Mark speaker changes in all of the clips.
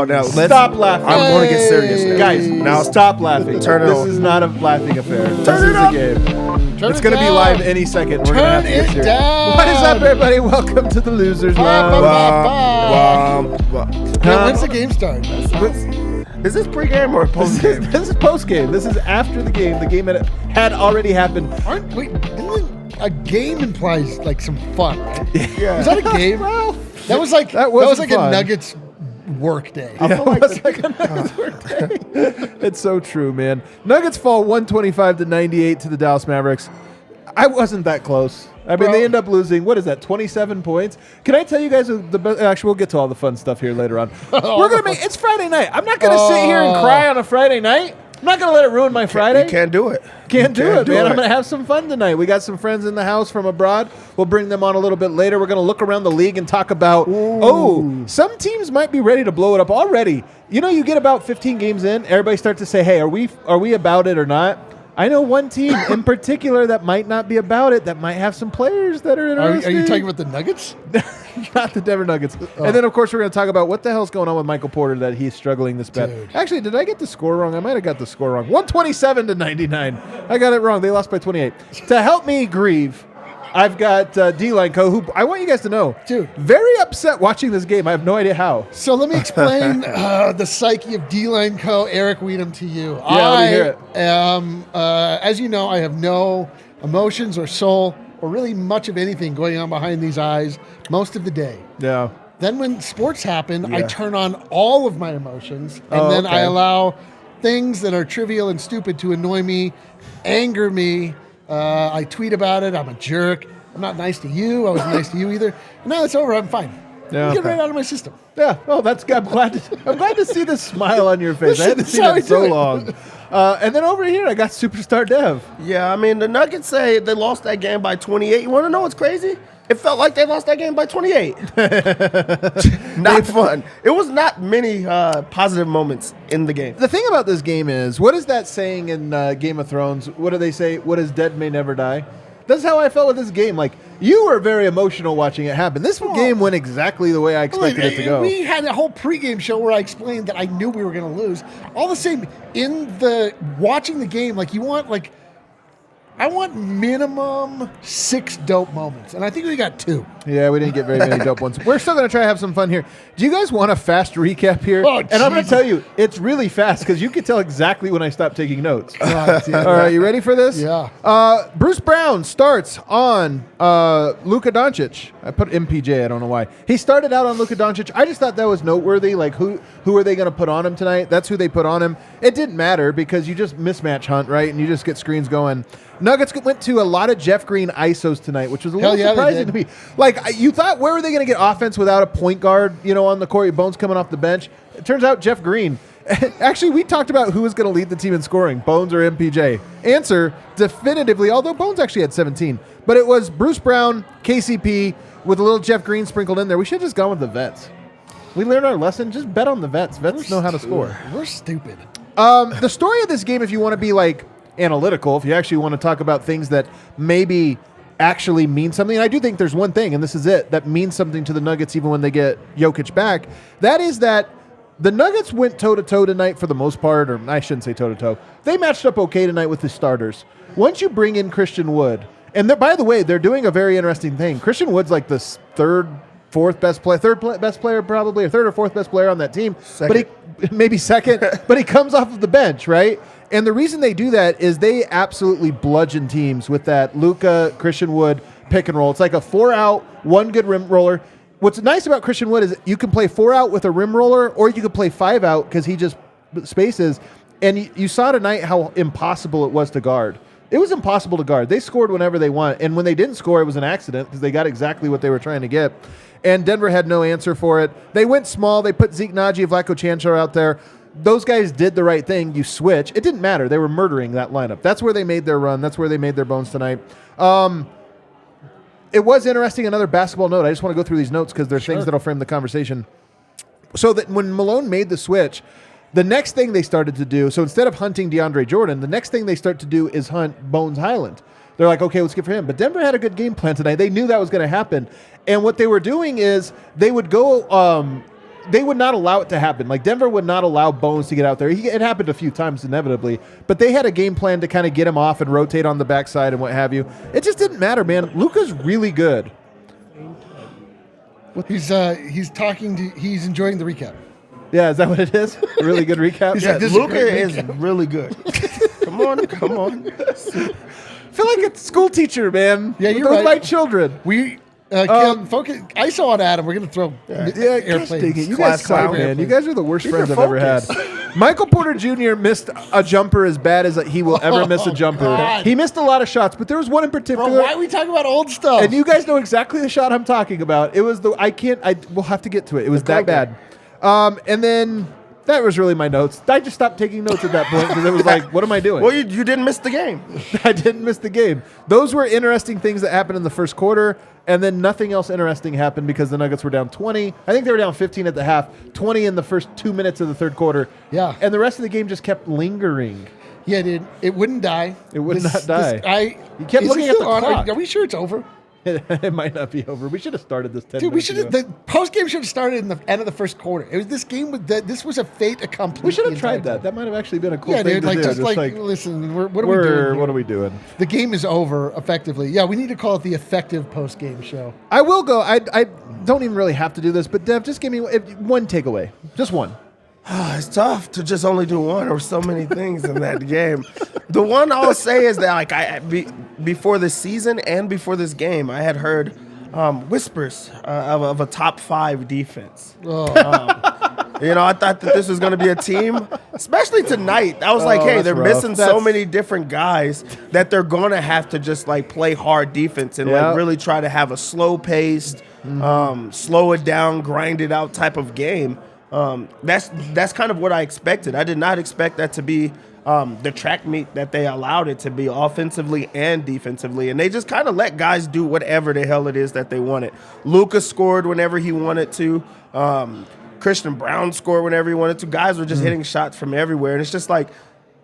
Speaker 1: Oh, now
Speaker 2: Stop laughing.
Speaker 1: I'm going to get serious now.
Speaker 2: Guys, now stop laughing.
Speaker 1: Turn it
Speaker 2: This
Speaker 1: on.
Speaker 2: is not a laughing affair. This
Speaker 1: Turn
Speaker 2: is
Speaker 1: it
Speaker 2: a
Speaker 1: up.
Speaker 2: game.
Speaker 3: Turn
Speaker 2: It's
Speaker 3: it
Speaker 2: going to be
Speaker 3: down.
Speaker 2: live any second. We're gonna have
Speaker 3: Turn
Speaker 2: to get
Speaker 3: it
Speaker 2: serious.
Speaker 3: down.
Speaker 2: What is up, everybody? Welcome to the Losers Lounge.
Speaker 3: When's the game start?
Speaker 1: Is this pregame or postgame?
Speaker 2: This is post game. This is after the game. The game had already happened.
Speaker 3: Didn't a game implies like some fun, right?
Speaker 2: Yeah.
Speaker 3: Was that a game?
Speaker 2: Well,
Speaker 3: that was like
Speaker 2: that wasn't
Speaker 3: a
Speaker 2: fun.
Speaker 3: Nuggets work day.
Speaker 2: Yeah, it was like a Nuggets workday. It's so true, man. Nuggets fall 125-98 to the Dallas Mavericks. I wasn't that close. I mean, they end up losing, what is that, 27 points? Can I tell you guys the best? Actually, we'll get to all the fun stuff here later on. It's Friday night. I'm not going to sit here and cry on a Friday night. I'm not going to let it ruin my Friday.
Speaker 1: You can't do it.
Speaker 2: Can't do it, man. I'm going to have some fun tonight. We got some friends in the house from abroad. We'll bring them on a little bit later. We're going to look around the league and talk about, some teams might be ready to blow it up already. You know, you get about 15 games in, everybody starts to say, hey, are we about it or not? I know one team in particular that might not be about it, that might have some players that are interested.
Speaker 3: Are you talking about the Nuggets?
Speaker 2: Not the Denver Nuggets. And then, of course, we're going to talk about what the hell's going on with Michael Porter that he's struggling this bad.
Speaker 3: Dude.
Speaker 2: Actually, did I get the score wrong? I might have got the score wrong. 127-99. I got it wrong. They lost by 28. To help me grieve, I've got D-Line Co., who I want you guys to know,
Speaker 3: Dude.
Speaker 2: very upset watching this game. I have no idea how.
Speaker 3: So let me explain the psyche of D-Line Co. Eric Weedham to you.
Speaker 2: let me hear it.
Speaker 3: As you know, I have no emotions or soul or really much of anything going on behind these eyes most of the day.
Speaker 2: Yeah.
Speaker 3: Then when sports happen, I
Speaker 2: Yeah.
Speaker 3: turn on all of my emotions, and then I
Speaker 2: okay.
Speaker 3: allow things that are trivial and stupid to annoy me, anger me. I tweet about it. I'm a jerk. I'm not nice to you. I wasn't nice to you either. And now it's over. I'm fine.
Speaker 2: Yeah.
Speaker 3: Get right out of my system.
Speaker 2: Yeah. Oh, that's good. I'm glad to see the smile on your face. I hadn't
Speaker 3: That's
Speaker 2: seen
Speaker 3: how
Speaker 2: it
Speaker 3: I
Speaker 2: so
Speaker 3: do it.
Speaker 2: long. And then over here, I got Superstar Dev.
Speaker 1: Yeah, I mean, the Nuggets say they lost that game by 28. You want to know what's crazy? It felt like they lost that game by 28. Not fun. It was not many positive moments in the game.
Speaker 2: The thing about this game is, what is that saying in Game of Thrones? What do they say? What is dead may never die? That's how I felt with this game. Like, you were very emotional watching it happen. This game went exactly the way I expected it to go.
Speaker 3: We had a whole pregame show where I explained that I knew we were going to lose. All the same, in the watching the game, I want minimum 6 dope moments, and I think we got 2.
Speaker 2: Yeah, we didn't get very many dope ones. We're still going to try to have some fun here. Do you guys want a fast recap here?
Speaker 3: Oh,
Speaker 2: and I'm going to
Speaker 3: Jesus.
Speaker 2: tell you, it's really fast because you can tell exactly when I stopped taking notes.
Speaker 3: Right, yeah.
Speaker 2: All right, you ready for this?
Speaker 3: Yeah.
Speaker 2: Bruce Brown starts on Luka Doncic. I put MPJ. I don't know why. He started out on Luka Doncic. I just thought that was noteworthy. Like, who are they going to put on him tonight? That's who they put on him. It didn't matter because you just mismatch hunt, right? And you just get screens going. Nuggets went to a lot of Jeff Green ISOs tonight, which was a little surprising to me. Like, you thought, where were they going to get offense without a point guard, on the court? Bones coming off the bench. It turns out Jeff Green. Actually, we talked about who was going to lead the team in scoring, Bones or MPJ. Answer, definitively, although Bones actually had 17. But it was Bruce Brown, KCP, with a little Jeff Green sprinkled in there. We should have just gone with the vets. We learned our lesson. Just bet on the vets. Vets know how to score.
Speaker 3: We're stupid.
Speaker 2: The story of this game, if you want to be analytical, if you actually want to talk about things that maybe actually mean something, and I do think there's one thing, and this is it, that means something to the Nuggets even when they get Jokic back, that is that the Nuggets went toe-to-toe tonight for the most part, or I shouldn't say toe-to-toe. They matched up okay tonight with the starters. Once you bring in Christian Wood, and by the way, they're doing a very interesting thing. Christian Wood's like the third or fourth best player on that team.
Speaker 1: Second.
Speaker 2: But maybe second, but he comes off of the bench, right? And the reason they do that is they absolutely bludgeon teams with that Luka, Christian Wood pick and roll. It's like a 4-out, 1 good rim roller. What's nice about Christian Wood is you can play 4-out with a rim roller, or you could play 5-out because he just spaces. And you saw tonight how impossible it was to guard. It was impossible to guard. They scored whenever they want. And when they didn't score, it was an accident because they got exactly what they were trying to get. And Denver had no answer for it. They went small. They put Zeke Naji, Vlatko Čančar out there. Those guys did the right thing. You switch. It didn't matter. They were murdering that lineup. That's where they made their run. That's where they made their bones tonight. It was interesting. Another basketball note. I just want to go through these notes because they're things that'll frame the conversation. So that when Malone made the switch, the next thing they started to do, so instead of hunting DeAndre Jordan, the next thing they start to do is hunt Bones Highland. They're like, okay, let's get for him. But Denver had a good game plan tonight. They knew that was going to happen. And what they were doing is they would go they would not allow it to happen. Like Denver would not allow Bones to get out there. It happened a few times inevitably, but they had a game plan to kind of get him off and rotate on the backside and what have you. It just didn't matter, man. Luka's really good.
Speaker 3: He's talking to. He's enjoying the recap.
Speaker 2: Yeah, is that what it is? A really good recap?
Speaker 1: Yeah,
Speaker 3: This is
Speaker 1: Luka
Speaker 3: a great
Speaker 1: is really good. Come on.
Speaker 2: I feel like a school teacher, man.
Speaker 3: Yeah,
Speaker 2: with
Speaker 3: you're
Speaker 2: those
Speaker 3: right.
Speaker 2: my children.
Speaker 3: We focus. ISO on Adam. We're gonna throw
Speaker 2: Yeah, gosh dang it.
Speaker 3: airplanes.
Speaker 2: You guys suck,
Speaker 1: clown.
Speaker 2: man. You guys are the worst
Speaker 1: Keep
Speaker 2: friends
Speaker 1: your
Speaker 2: I've ever had.
Speaker 1: focus.
Speaker 2: Michael Porter Jr. missed a jumper as bad as he will ever miss a jumper.
Speaker 3: God.
Speaker 2: He missed a lot of shots, but there was one in
Speaker 3: Bro,
Speaker 2: particular.
Speaker 3: why are we talking about old stuff?
Speaker 2: And you guys know exactly the shot I'm talking about. It was we'll have to get to it. It was that bad. And then that was really my notes. I just stopped taking notes at that point because it was like, what am I doing?
Speaker 1: Well, you didn't miss the game.
Speaker 2: I didn't miss the game. Those were interesting things that happened in the first quarter, and then nothing else interesting happened because the Nuggets were down 20. I think they were down 15 at the half, 20 in the first 2 minutes of the third quarter.
Speaker 3: Yeah.
Speaker 2: And the rest of the game just kept lingering.
Speaker 3: Yeah, dude. It wouldn't die.
Speaker 2: It would not die. You kept
Speaker 3: is
Speaker 2: looking
Speaker 3: it
Speaker 2: at
Speaker 3: still
Speaker 2: the
Speaker 3: on?
Speaker 2: clock.
Speaker 3: Are we sure it's over?
Speaker 2: It might not be over. We should have started this 10
Speaker 3: Dude, we
Speaker 2: minutes
Speaker 3: should
Speaker 2: ago.
Speaker 3: have. The post game should have started in the end of the first quarter. It was this game. This was a fait accompli.
Speaker 2: We should have
Speaker 3: the
Speaker 2: tried
Speaker 3: entire
Speaker 2: that. That might have actually been a cool
Speaker 3: Yeah,
Speaker 2: thing
Speaker 3: dude.
Speaker 2: to
Speaker 3: Like
Speaker 2: do.
Speaker 3: just like listen. What are we doing? Here?
Speaker 2: What are we doing?
Speaker 3: The game is over effectively. Yeah, we need to call it the effective post game show.
Speaker 2: I will go. I don't even really have to do this, but Dev, just give me one takeaway. Just one.
Speaker 1: It's tough to just only do one or so many things in that game. The one I'll say is that before this season and before this game, I had heard whispers of a top 5 defense.
Speaker 3: Oh.
Speaker 1: I thought that this was going to be a team, especially tonight. I was like, hey,
Speaker 2: that's
Speaker 1: they're
Speaker 2: rough.
Speaker 1: missing so many different guys that they're going to have to just like play hard defense and like really try to have a slow paced, slow it down, grind it out type of game. That's kind of what I expected. I did not expect that to be the track meet that they allowed it to be offensively and defensively. And they just kind of let guys do whatever the hell it is that they wanted. Luka scored whenever he wanted to. Christian Brown scored whenever he wanted to. Guys were just hitting shots from everywhere. And it's just like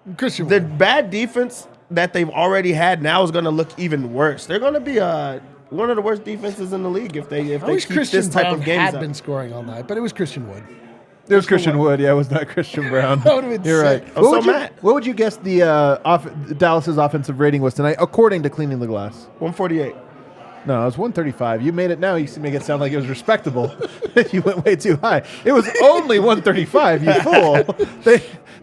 Speaker 1: the bad defense that they've already had now is going to look even worse. They're going to be one of the worst defenses in the league if they keep
Speaker 3: Christian
Speaker 1: this type
Speaker 3: Brown
Speaker 1: of games
Speaker 3: had
Speaker 1: up.
Speaker 3: been scoring all night, but it was Christian Wood.
Speaker 2: It was Christian Wood. Yeah, it was not Christian Brown.
Speaker 3: That would've been
Speaker 2: You're
Speaker 3: sick.
Speaker 2: right.
Speaker 1: Oh, so Matt.
Speaker 2: What would you guess the Dallas's offensive rating was tonight, according to Cleaning the Glass?
Speaker 1: 148.
Speaker 2: No, it was 135. You made it now. You make it sound like it was respectable. You went way too high. It was only 135, you fool.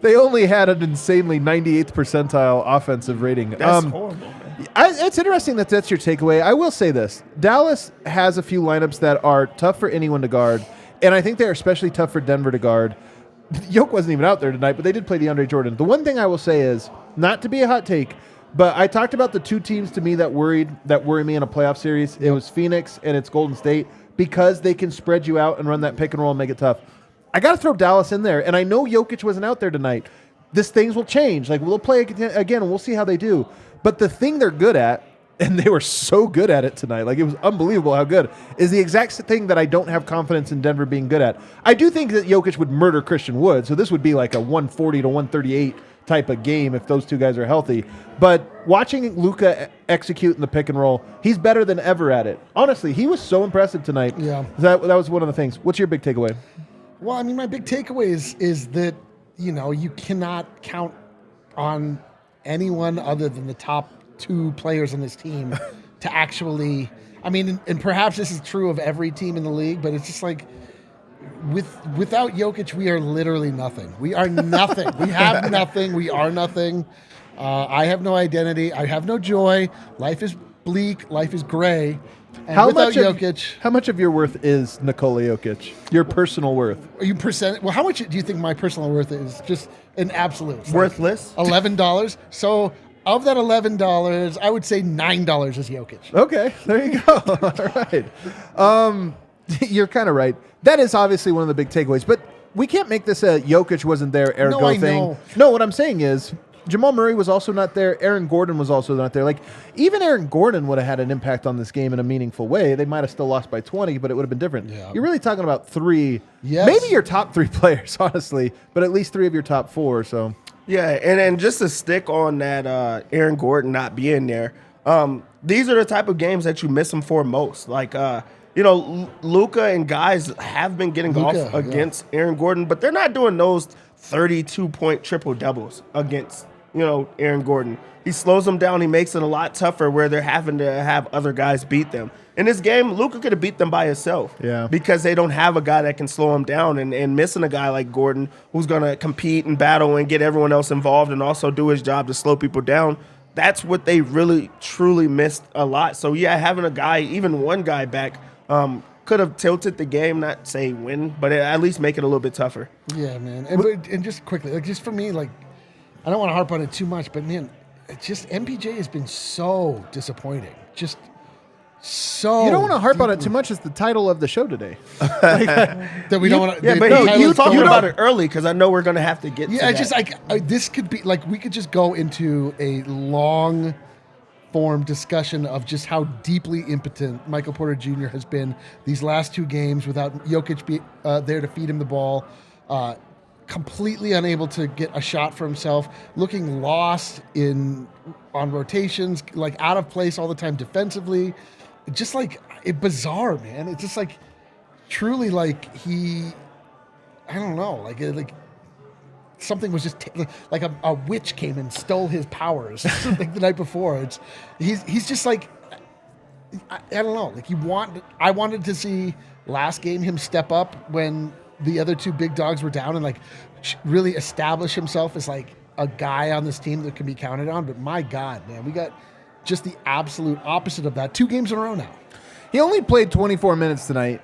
Speaker 2: They only had an insanely 98th percentile offensive rating.
Speaker 1: That's horrible, man.
Speaker 2: It's interesting that that's your takeaway. I will say this. Dallas has a few lineups that are tough for anyone to guard, and I think they're especially tough for Denver to guard. Yoke wasn't even out there tonight, but they did play DeAndre Jordan. The one thing I will say is, not to be a hot take, but I talked about the two teams to me that worry me in a playoff series. It was Phoenix and it's Golden State because they can spread you out and run that pick and roll and make it tough. I got to throw Dallas in there, and I know Jokic wasn't out there tonight. Things will change. Like, we'll play again, and we'll see how they do. But the thing they're good at, and they were so good at it tonight, like it was unbelievable how good, is the exact thing that I don't have confidence in Denver being good at. I do think that Jokic would murder Christian Wood, so this would be like a 140 to 138 type of game if those two guys are healthy. But watching Luka execute in the pick and roll, he's better than ever at it. Honestly, he was so impressive tonight.
Speaker 3: Yeah.
Speaker 2: That was one of the things. What's your big takeaway?
Speaker 3: Well, I mean, my big takeaway is that, you cannot count on anyone other than the top 2 players on this team to actually, I mean, and perhaps this is true of every team in the league, but it's just like, without Jokic, we are literally nothing. We are nothing. We have nothing. We are nothing. I have no identity. I have no joy. Life is bleak. Life is gray. And without Jokic,
Speaker 2: how much of your worth is Nikola Jokic? Your personal worth?
Speaker 3: Are you percent? Well, how much do you think my personal worth is? Just in absolute.
Speaker 1: Worthless.
Speaker 3: $11. So of that $11, I would say $9 is Jokic.
Speaker 2: Okay, there you go. All right. You're kind of right. That is obviously one of the big takeaways, but we can't make this a Jokic wasn't there, ergo
Speaker 3: No, I
Speaker 2: thing.
Speaker 3: know.
Speaker 2: No, what I'm saying is Jamal Murray was also not there. Aaron Gordon was also not there. Like, even Aaron Gordon would have had an impact on this game in a meaningful way. They might have still lost by 20, but it would have been different.
Speaker 3: Yeah.
Speaker 2: You're really talking about 3,
Speaker 3: Yes.
Speaker 2: maybe your top 3 players, honestly, but at least 3 of your top 4. So
Speaker 1: Yeah, and just to stick on that Aaron Gordon not being there, these are the type of games that you miss him for most. Like, Luka and guys have been getting off against Aaron Gordon, but they're not doing those 32-point triple-doubles against, Aaron Gordon. He slows them down. He makes it a lot tougher where they're having to have other guys beat them. In this game, Luka could have beat them by himself because they don't have a guy that can slow him down, and missing a guy like Gordon who's going to compete and battle and get everyone else involved and also do his job to slow people down. That's what they really, truly missed a lot. So, having a guy, even one guy back, could have tilted the game, not say win, but at least make it a little bit tougher.
Speaker 3: Yeah, man. And just quickly, just for me, I don't want to harp on it too much, but, man, it's just MPJ has been so disappointing. Just so.
Speaker 2: You don't want to harp on it too much. It's the title of the show today.
Speaker 3: That we don't want to.
Speaker 1: Yeah, but you talking about it early because I know we're going to have to get to that.
Speaker 3: Just this could be we could just go into a long form discussion of just how deeply impotent Michael Porter Jr. has been these last 2 games without Jokic there to feed him the ball. Completely unable to get a shot for himself, looking lost on rotations, out of place all the time defensively. Just bizarre, man. It's just truly he, I don't know, something was just a witch came and stole his powers the night before. He's just I don't know. I wanted to see last game him step up when the other 2 big dogs were down and really establish himself as a guy on this team that can be counted on. But my God, man, we got just the absolute opposite of that 2 games in a row now.
Speaker 2: He only played 24 minutes tonight,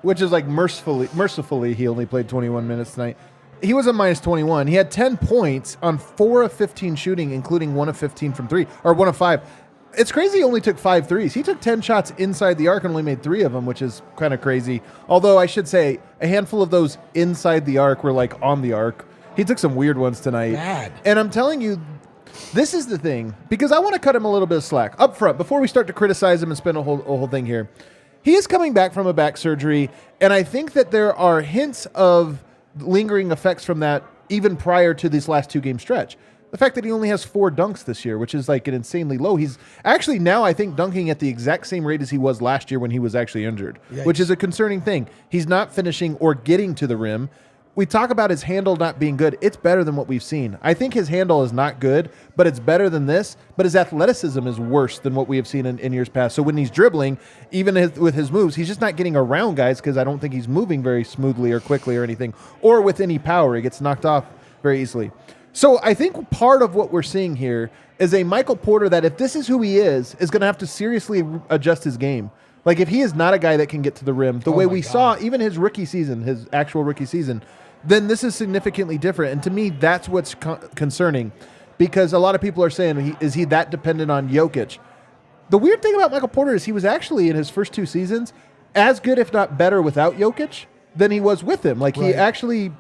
Speaker 2: which is mercifully he only played 21 minutes tonight. He was a minus 21. He had 10 points on 4 of 15 shooting, including 1 of 15 from 3, or 1 of 5. It's crazy he only took 5 threes. He took 10 shots inside the arc and only made 3 of them, which is kind of crazy. Although I should say a handful of those inside the arc were on the arc. He took some weird ones tonight.
Speaker 3: Bad.
Speaker 2: And I'm telling you, this is the thing, because I want to cut him a little bit of slack up front before we start to criticize him and spin a whole thing here. He is coming back from a back surgery, and I think that there are hints of lingering effects from that even prior to this last 2-game stretch. The fact that he only has 4 dunks this year, which is an insanely low. He's actually now, I think, dunking at the exact same rate as he was last year when he was actually injured, which is a concerning thing. He's not finishing or getting to the rim. We talk about his handle not being good. It's better than what we've seen. I think his handle is not good, but it's better than this. But his athleticism is worse than what we have seen in years past. So when he's dribbling, even with his moves, he's just not getting around guys because I don't think he's moving very smoothly or quickly or anything, or with any power. He gets knocked off very easily. So I think part of what we're seeing here is a Michael Porter that, if this is who he is going to have to seriously adjust his game. If he is not a guy that can get to the rim, the way we saw even his rookie season, his actual rookie season, then this is significantly different. And to me, that's what's concerning, because a lot of people are saying, is he that dependent on Jokic? The weird thing about Michael Porter is he was actually in his first 2 seasons as good, if not better, without Jokic than he was with him. He actually...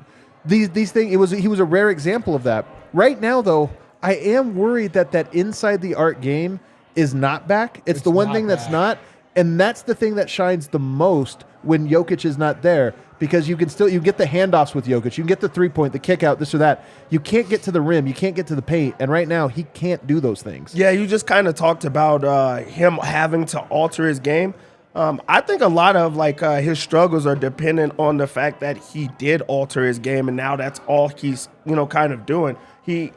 Speaker 2: These things, he was a rare example of that. Right now, though, I am worried that inside the arc game is not back. It's the one thing that's not, and that's the thing that shines the most when Jokic is not there, because you get the handoffs with Jokic, you can get the 3-point, the kick out, this or that. You can't get to the rim, you can't get to the paint, and right now he can't do those things.
Speaker 1: Yeah, you just kind of talked about him having to alter his game. I think a lot of his struggles are dependent on the fact that he did alter his game, and now that's all he's kind of doing. He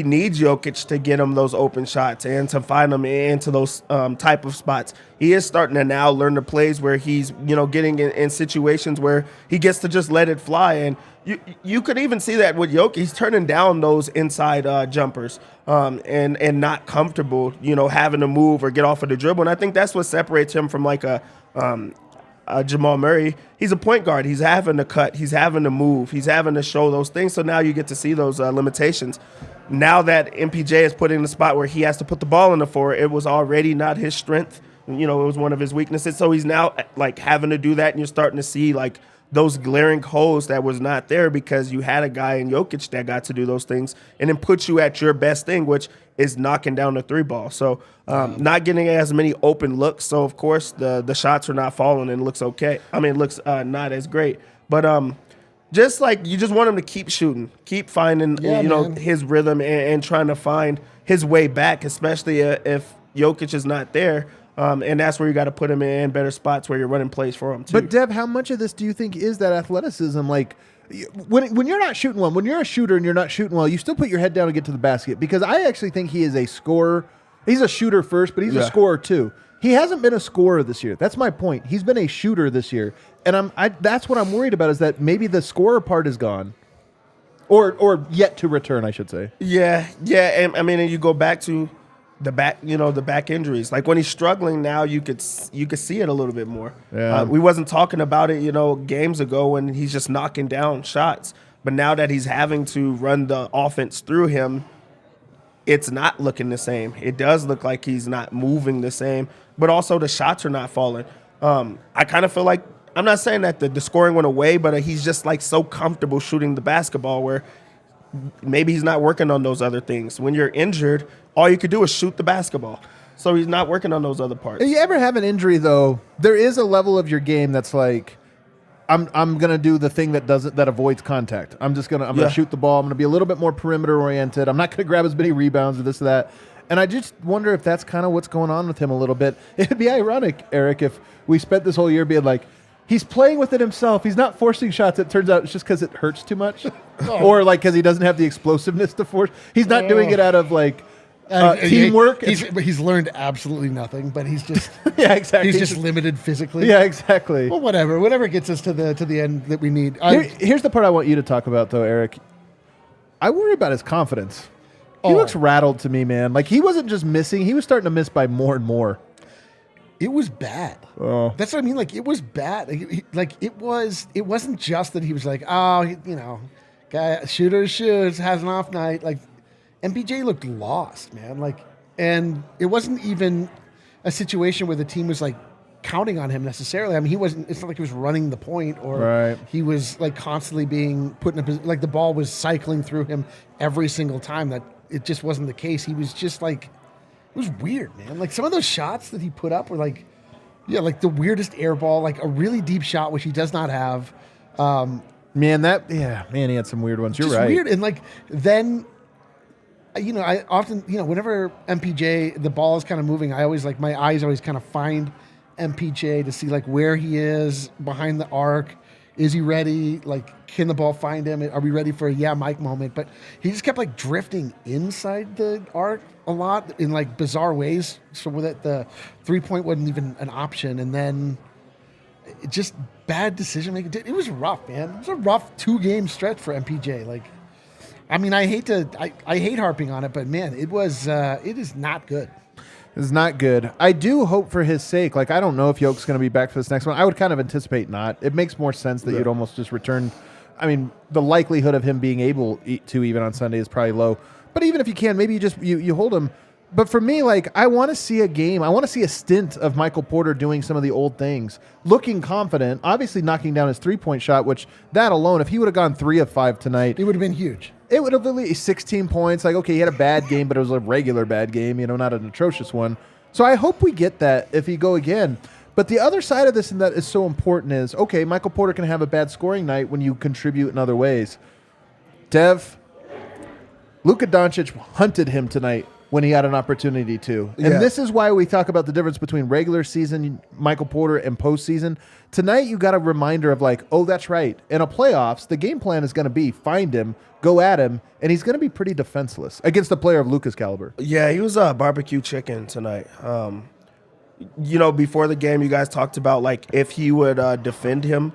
Speaker 1: needs Jokic to get him those open shots and to find him into those type of spots. He is starting to now learn the plays where he's getting in situations where he gets to just let it fly, and you could even see that with Jokic. He's turning down those inside jumpers and not comfortable, having to move or get off of the dribble. And I think that's what separates him from a Jamal Murray. He's a point guard. He's having to cut. He's having to move. He's having to show those things. So now you get to see those limitations. Now that MPJ is put in the spot where he has to put the ball in the floor, it was already not his strength. It was one of his weaknesses. So he's now having to do that, and you're starting to see those glaring holes that was not there because you had a guy in Jokic that got to do those things and then put you at your best thing, which is knocking down the 3-ball. So not getting as many open looks. So, of course, the shots are not falling and it looks okay. I mean, it looks not as great. But just you just want him to keep shooting, keep finding, his rhythm and trying to find his way back, especially if Jokic is not there. And that's where you got to put him in better spots where you're running plays for him too.
Speaker 2: But Dev, how much of this do you think is that athleticism? Like, when you're not shooting well, when you're a shooter and you're not shooting well, you still put your head down and get to the basket. Because I actually think he is a scorer. He's a shooter first, but he's a scorer too. He hasn't been a scorer this year. That's my point. He's been a shooter this year, and that's what I'm worried about, is that maybe the scorer part is gone, or yet to return, I should say.
Speaker 1: Yeah, and I mean, and you go back to the back injuries. Like when he's struggling now, you could see it a little bit more.
Speaker 2: Yeah.
Speaker 1: We wasn't talking about it, games ago when he's just knocking down shots, but now that he's having to run the offense through him, it's not looking the same. It does look like he's not moving the same, but also the shots are not falling. I kind of feel like, I'm not saying that the scoring went away, but he's just like so comfortable shooting the basketball where maybe he's not working on those other things. When you're injured, all you could do is shoot the basketball. So he's not working on those other parts.
Speaker 2: If you ever have an injury, though, there is a level of your game that's like, I'm gonna do the thing that avoids contact. I'm gonna shoot the ball. I'm gonna be a little bit more perimeter oriented. I'm not gonna grab as many rebounds or this or that. And I just wonder if that's kind of what's going on with him a little bit. It'd be ironic, Eric, if we spent this whole year being like, he's playing with it himself. He's not forcing shots. It turns out it's just because it hurts too much, or like because he doesn't have the explosiveness to force. He's not doing it out of like teamwork.
Speaker 3: He's learned absolutely nothing, but he's just
Speaker 2: yeah, exactly.
Speaker 3: He's just limited physically.
Speaker 2: Yeah, exactly.
Speaker 3: Well, whatever gets us to the end that we need.
Speaker 2: Here's the part I want you to talk about, though, Eric. I worry about his confidence. He looks rattled to me, man. Like he wasn't just missing; he was starting to miss by more and more.
Speaker 3: It was bad. Oh. That's what I mean. Like it was bad. It wasn't just that he was like, guy shooter shoots, has an off night. Like MPJ looked lost, man. Like, and it wasn't even a situation where the team was like counting on him necessarily. I mean, he wasn't. It's not like he was running the point or he was like constantly being put in a position. Like the ball was cycling through him every single time. That it just wasn't the case. He was just like, it was weird, man. Like some of those shots that he put up were like, like the weirdest air ball, like a really deep shot, which he does not have.
Speaker 2: He had some weird ones. You're
Speaker 3: just
Speaker 2: right.
Speaker 3: Weird. And like, then, I often, whenever MPJ, the ball is kind of moving, I always like, my eyes always kind of find MPJ to see like where he is behind the arc. Is he ready? Like, can the ball find him? Are we ready for a Mike moment? But he just kept like drifting inside the arc a lot in like bizarre ways, so that the 3-point wasn't even an option. And then just bad decision making. It was rough, man. It was a rough 2-game stretch for MPJ. Like, I mean, I hate harping on it, but man, it is not good.
Speaker 2: It's not good. I do hope for his sake. Like, I don't know if Yoke's going to be back for this next one. I would kind of anticipate not. It makes more sense that you'd almost just return. I mean, the likelihood of him being able to even on Sunday is probably low. But even if you can, maybe you hold him. But for me, like, I want to see a game. I want to see a stint of Michael Porter doing some of the old things, looking confident, obviously knocking down his 3-point shot, which that alone, if he would have gone 3 of 5 tonight,
Speaker 3: it would have been huge.
Speaker 2: It would have been 16 points. Like, okay, he had a bad game, but it was a regular bad game, not an atrocious one. So I hope we get that if he go again. But the other side of this and that is so important is, okay, Michael Porter can have a bad scoring night when you contribute in other ways. Dev, Luka Doncic hunted him tonight when he had an opportunity to. And this is why we talk about the difference between regular season Michael Porter and postseason. Tonight, you got a reminder of like, oh, that's right. In a playoffs, the game plan is going to be find him, go at him, and he's going to be pretty defenseless against a player of Luka's caliber.
Speaker 1: Yeah, he was a barbecue chicken tonight. Before the game, you guys talked about like if he would defend him,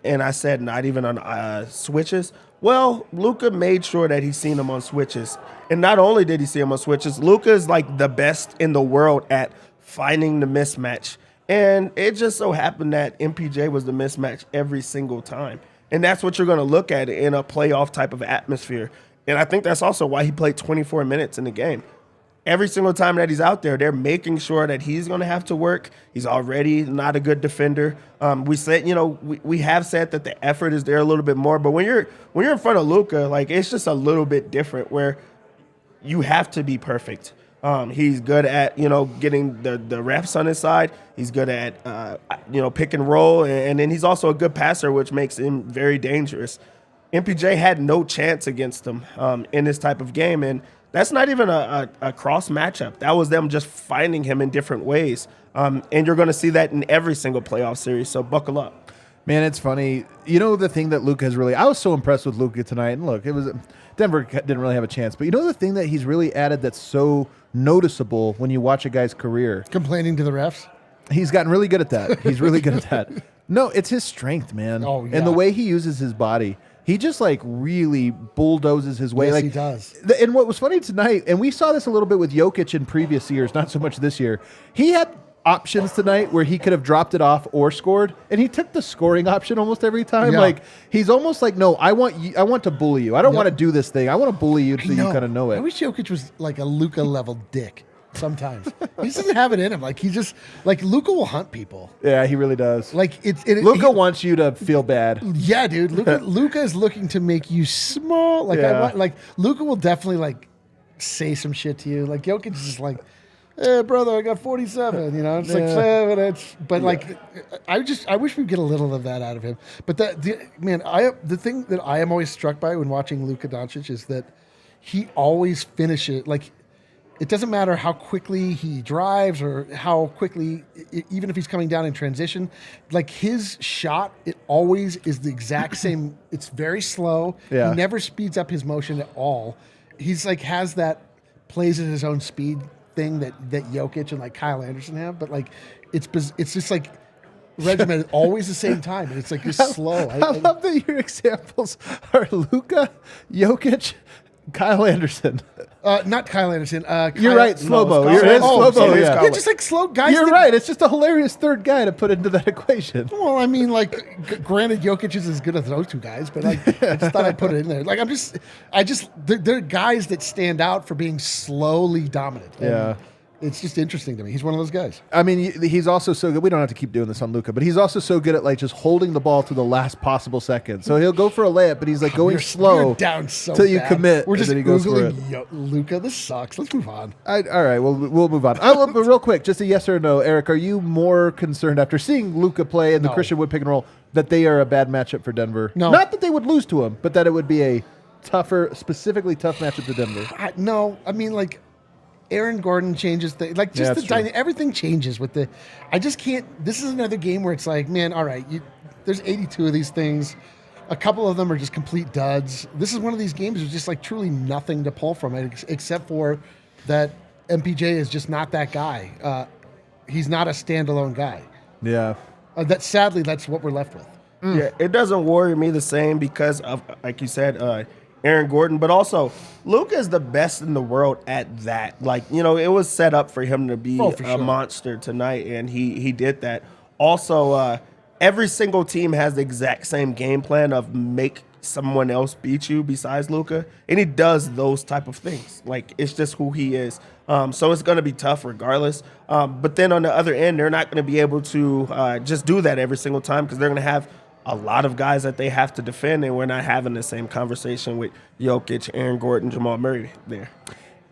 Speaker 1: and I said not even on switches. Well, Luka made sure that he's seen him on switches. And not only did he see him on switches, Luka is like the best in the world at finding the mismatch. And it just so happened that MPJ was the mismatch every single time. And that's what you're going to look at in a playoff type of atmosphere. And I think that's also why he played 24 minutes in the game. Every single time that he's out there, they're making sure that he's going to have to work. He's already not a good defender. We said, we have said that the effort is there a little bit more. But when you're in front of Luka, like it's just a little bit different where you have to be perfect. He's good at getting the refs on his side. He's good at pick and roll, and then he's also a good passer, which makes him very dangerous. MPJ had no chance against him in this type of game, and That's not even a cross matchup. That was them just finding him in different ways. And you're going to see that in every single playoff series, so buckle up.
Speaker 2: Man, it's funny. You know, the thing that Luka has really... I was so impressed with Luka tonight. And look, it was... Denver didn't really have a chance. But you know the thing that he's really added that's so noticeable when you watch a guy's career?
Speaker 3: Complaining to the refs?
Speaker 2: He's gotten really good at that. He's really good at that. No, it's his strength, man.
Speaker 3: Oh, yeah.
Speaker 2: And the way he uses his body. He just like really bulldozes his way.
Speaker 3: Yes,
Speaker 2: like
Speaker 3: he does.
Speaker 2: And what was funny tonight, and we saw this a little bit with Jokic in previous years, not so much this year. He had options tonight where he could have dropped it off or scored, and he took the scoring option almost every time.
Speaker 3: Yeah.
Speaker 2: Like he's almost like, no, I want to bully you. I don't want to do this thing. I want to bully you so you kind of know it.
Speaker 3: I wish Jokic was like a Luka level dick. Sometimes he just doesn't have it in him. Like he just like Luka will hunt people.
Speaker 2: Yeah, he really does.
Speaker 3: Like
Speaker 2: Luka wants you to feel bad.
Speaker 3: Yeah, dude. Luka is looking to make you small. Like Luka will definitely like say some shit to you. Like Jokic is just like, hey, brother, I got 47. You know, it's like 7. But like, I wish we'd get a little of that out of him. But the thing that I am always struck by when watching Luka Doncic is that he always finishes like. It doesn't matter how quickly he drives or how quickly, even if he's coming down in transition, like his shot, it always is the exact same. It's very slow.
Speaker 2: Yeah.
Speaker 3: He never speeds up his motion at all. He's like has that plays at his own speed thing that Jokic and like Kyle Anderson have, but like it's just like regimented always the same time. And it's like just slow.
Speaker 2: I love that your examples are Luka, Jokic, Kyle Anderson.
Speaker 3: Not Kyle Anderson.
Speaker 2: You're right, Slow-mo.
Speaker 1: No,
Speaker 2: You're right, Slow-mo.
Speaker 3: Yeah, just like slow guys.
Speaker 2: You're right. It's just a hilarious third guy to put into that equation.
Speaker 3: Well, I mean, like, granted, Jokic is as good as those two guys, but like, I just thought I'd put it in there. Like, they're guys that stand out for being slowly dominant.
Speaker 2: Yeah.
Speaker 3: It's just interesting to me. He's one of those guys.
Speaker 2: I mean, he's also so good. We don't have to keep doing this on Luka, but he's also so good at like just holding the ball to the last possible second. So he'll go for a layup, but he's like going slow
Speaker 3: You're down so
Speaker 2: till you
Speaker 3: bad.
Speaker 2: commit.
Speaker 3: We're just
Speaker 2: and then he goes for it.
Speaker 3: Googling Luka. This sucks. Let's move on.
Speaker 2: All right, we'll move on. But real quick, just a yes or no, Eric. Are you more concerned after seeing Luka play in the Christian Wood pick and roll that they are a bad matchup for Denver?
Speaker 3: No,
Speaker 2: not that they would lose to him, but that it would be a specifically tough matchup to Denver.
Speaker 3: No, I mean like. Aaron Gordon changes things. Like just everything changes with the. I just can't. This is another game where it's like, man, all right, there's 82 of these things. A couple of them are just complete duds. This is one of these games with just like truly nothing to pull from it, except for that MPJ is just not that guy. He's not a standalone guy.
Speaker 2: Yeah.
Speaker 3: Sadly, that's what we're left with.
Speaker 1: Yeah, it doesn't worry me the same because of, like you said, Aaron Gordon, but also Luka is the best in the world at that. Like, you know, it was set up for him to be a monster tonight, and he did that. Also, every single team has the exact same game plan of make someone else beat you besides Luka, and he does those type of things. Like, it's just who he is. So it's going to be tough regardless. But then on the other end, they're not going to be able to just do that every single time because they're going to have a lot of guys that they have to defend, and we're not having the same conversation with Jokic, Aaron Gordon, Jamal Murray there.